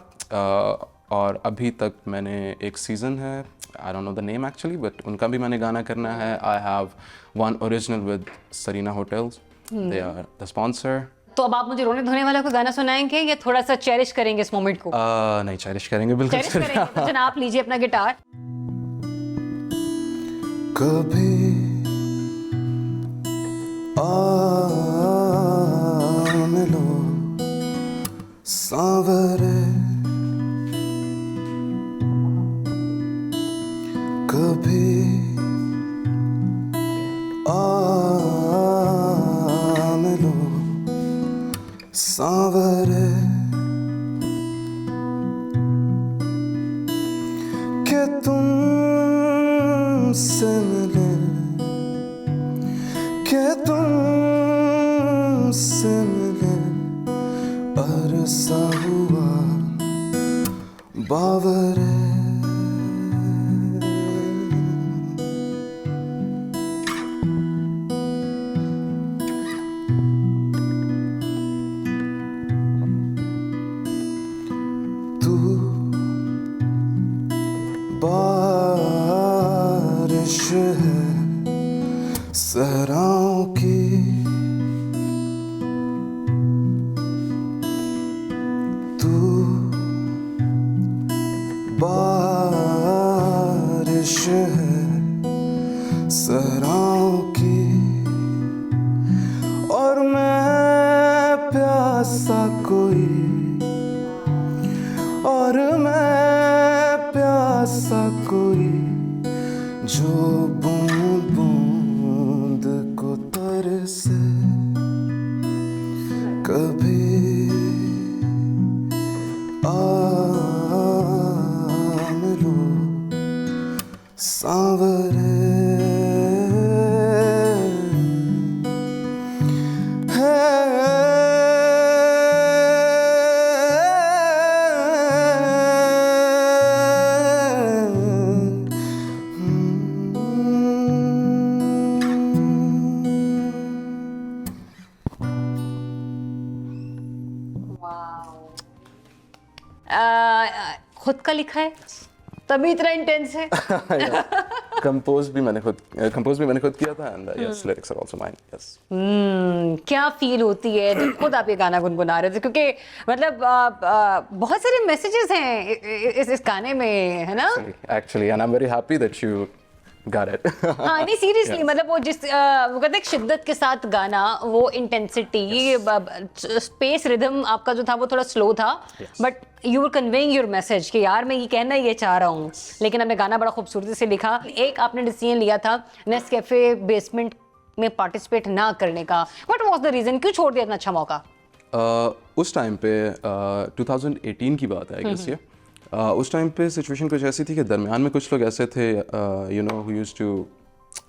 और अभी तक मैंने एक सीज़न है, I don't know the name actually, but उनका भी मैंने गाना करना है। I have one original with Serena Hotels. They are the sponsor. तो अब आप मुझे रोने धोने वाला कोई गाना सुनाएंगे या थोड़ा सा चेरिश करेंगे इस मोमेंट को? नहीं, चेरिश करेंगे बिल्कुल। चेरिश करेंगे। तो जनाब आप लीजिए अपना गिटार। कभी मिलो सांवरे, कभी मिलो सांवरे, के तुमसे मिले, के तुमसे मिले अरसा हुआ बावरे। है सहराओं की, और मैं प्यासा कोई, और मैं प्यासा कोई, जो बूंद बूंद को तरसे कभी मिलो सांवरे खुद का लिखा है तभी इतना इंटेंस है। कंपोज भी मैंने खुद किया था, and yes lyrics are also mine. Yes क्या फील होती है जब खुद आप ये गाना गुनगुना रहे थे, क्योंकि मतलब बहुत सारे मैसेजेस हैं इस गाने में, है ना? Actually and I am very happy that you got it. हाँ नहीं सीरियसली, मतलब वो जिस वो कहते हैं शिद्दत के साथ गाना, वो इंटेंसिटी, स्पेस रिदम आपका जो था वो थोड़ा स्लो था, but you were conveying your message कि यार मैं ये कहना ये चाह रहा हूँ, लेकिन आपने गाना बड़ा खूबसूरती से लिखा। एक आपने डिसीजन लिया था नेस्कैफे बेसमेंट में पार्टिसिपेट ना करने का, व्हाट वाज द रीजन, क्यों छोड़ दिया इतना अच्छा मौका? उस टाइम पे 2018 की बात है आई गेस ये। उस टाइम पे सिचुएशन कुछ ऐसी थी कि दरमियान में कुछ लोग ऐसे थे you know who used to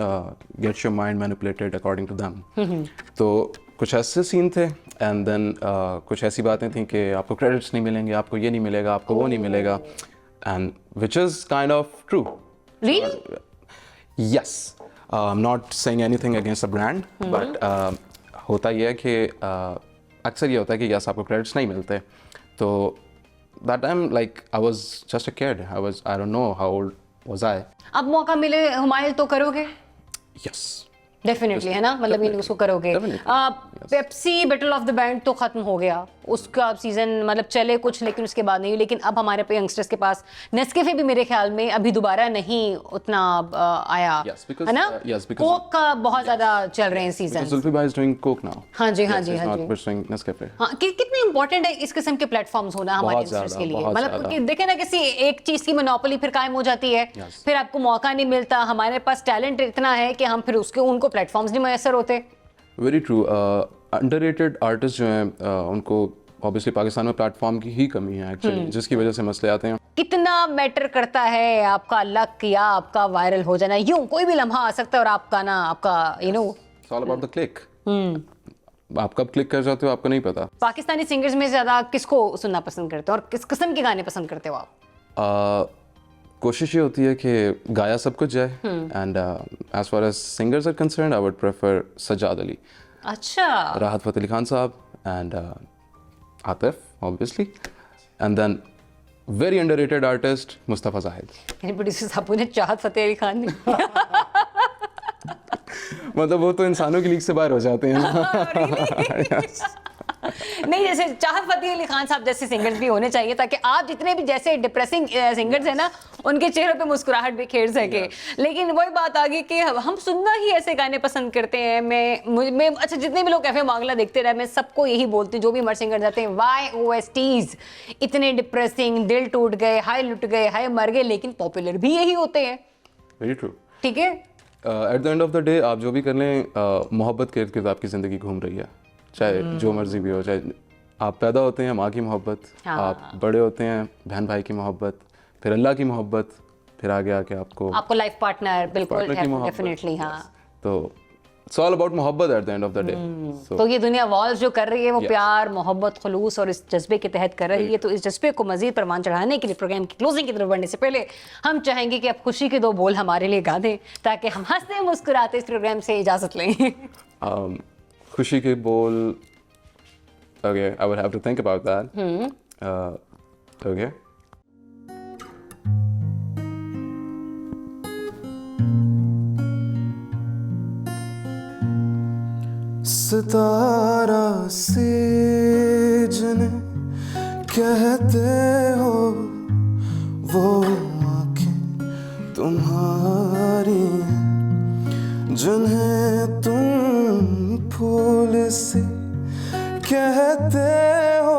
get your mind manipulated according to them. तो कुछ ऐसे सीन थे, एंड देन कुछ ऐसी बातें थी कि आपको क्रेडिट्स नहीं मिलेंगे, आपको ये नहीं मिलेगा, आपको वो नहीं मिलेगा, and which is kind of true. Yes, I am not saying anything against the brand, but होता यह है कि अक्सर ये होता है कि यस आपको क्रेडिट्स नहीं मिलते। तो that time like I was just a kid, I don't know how old was I। अब मौका मिले हुमायूं तो करोगे? Yes, डेफिनेटली, है ना? मतलब ये उसको करोगे। Pepsi battle of the band तो खत्म हो गया, उसका सीजन मतलब चले कुछ, लेकिन उसके बाद नहीं। लेकिन अब हमारे पे यंगस्टर्स के पास नेस्कैफे भी मेरे ख्याल में अभी दोबारा नहीं उतना आया, है ना? कोक का बहुत ज्यादा चल रहे हैं season. Zulfi bhai is doing Coke now। हाँ जी, हाँ जी, हाँ जी। pursuing Nescafe। हाँ, कितनी इंपॉर्टेंट है इस किस्म के प्लेटफॉर्म्स होना हमारे यंगस्टर्स के लिए? मतलब देखें ना, किसी एक चीज की मोनोपोली फिर कायम हो जाती है, फिर आपको मौका नहीं मिलता। हमारे पास टैलेंट इतना है कि हम फिर उनको प्लेटफॉर्म्स नहीं मैसर होते। Very true. अंडररेटेड आर्टिस्ट जो हैं उनको ऑब्वियसली पाकिस्तान में प्लेटफॉर्म की ही कमी है एक्चुअली, जिसकी वजह से मसले आते हैं। कितना मैटर करता है आपका लक या आपका वायरल हो जाना? यूं कोई भी लम्हा आ सकता है और आपका ना, आपका you know, it's all about the click. आप कब क्लिक कर जाते हो आपको नहीं पता। पाकिस्तानी सिंगर्स में ज्यादा किसको सुनना पसंद करते हो और किस किस्म के गाने पसंद करते हो आप? कोशिश ये होती है कि गाया सब कुछ जाए, and as far as singers are concerned I would prefer Sajjad Ali, अच्छा, Rahat Fateh Ali Khan sahab, and Atif obviously, and then very underrated artist Mustafa Zahid. मेरे प्रोड्यूसर साहब ने चाहत फतेह अली खान ने मतलब वो तो इंसानों की लीग से बाहर हो जाते हैं ना। नहीं, जैसे चाहत फतेह अली खान साहब जैसे सिंगर्स भी होने चाहिए, ताकि आप जितने भी जैसे डिप्रेसिंग सिंगर्स हैं ना, उनके चेहरों पे मुस्कुराहट भी खेल सके। लेकिन वही बात आ गई कि हम सुनना ही ऐसे गाने पसंद करते हैं। मैं अच्छा, जितने भी लोग कैफे मांगला देखते रहे, मैं सबको यही बोलती हूँ, जो भी हमारे सिंगर जाते हैं, वाई OSTs इतने डिप्रेसिंग, दिल टूट गए, हाय लुट गए, हाय मर गए, लेकिन पॉपुलर भी यही होते हैं। Very true. ठीक है, at the end of the day आप जो भी कर लें, मोहब्बत के इर्द-गिर्द आपकी ज़िंदगी घूम रही है, चाहे जो मर्जी भी हो। चाहे आप पैदा होते हैं माँ की मोहब्बत, आप बड़े होते हैं बहन भाई की मोहब्बत, फिर अल्लाह की मोहब्बत, फिर आगे आके आपको लाइफ पार्टनर, बिल्कुल डेफिनेटली, हाँ। तो इट्स ऑल अबाउट मोहब्बत at the end of the day. तो ये दुनिया वॉल्स जो कर रही है वो प्यार, मोहब्बत, खुलूस और इस जज्बे के तहत कर रही है। तो इस जज्बे को मजीद परवान चढ़ाने के लिए प्रोग्राम की क्लोजिंग की तरफ बढ़ने से पहले हम चाहेंगे कि आप खुशी के 2 बोल हमारे लिए गा दें, ताकि हम हंसते मुस्कुराते इस प्रोग्राम से इजाजत लें। खुशी के बोल, okay, I would have to think about that. Okay. सितारा से जिन्हें कहते हो वो आँखें तुम्हारी जिन्हें तुम फूल से कहते हो,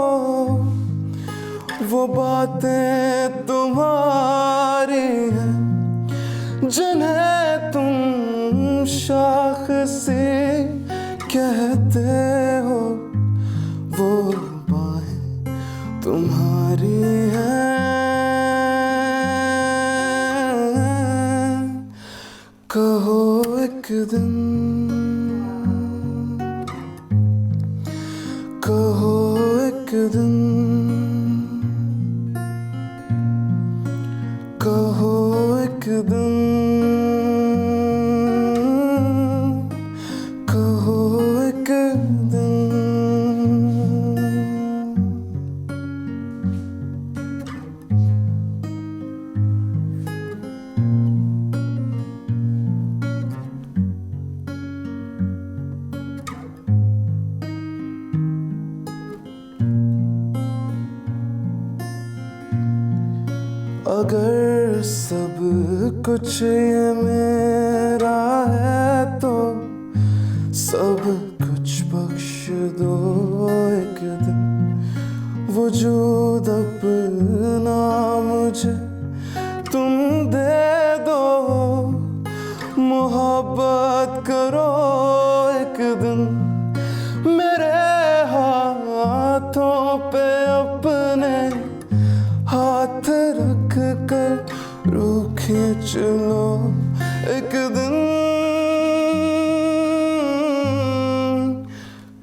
वो बातें तुम्हारी हैं। जिन्हें तुम शाख से कहते हो, वो बाहें तुम्हारी हैं। कहो एक दिन, कहो एक दिन, कहो एक दिन, कहो एक दिन। अगर सब कुछ ये मेरा है तो सब कुछ बख्श दो एक दिन। वजूद अपना मुझे तुम दे दो, मोहब्बत करो एक दिन। मेरे हाथों पे अपने हाथ रख कर रूह खींच लो एक दिन।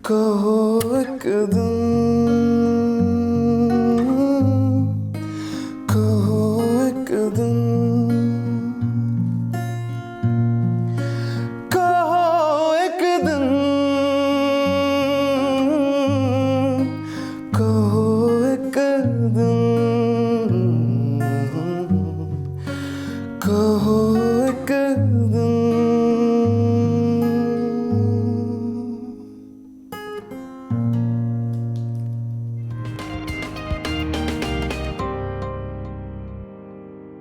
कहो एक दिन,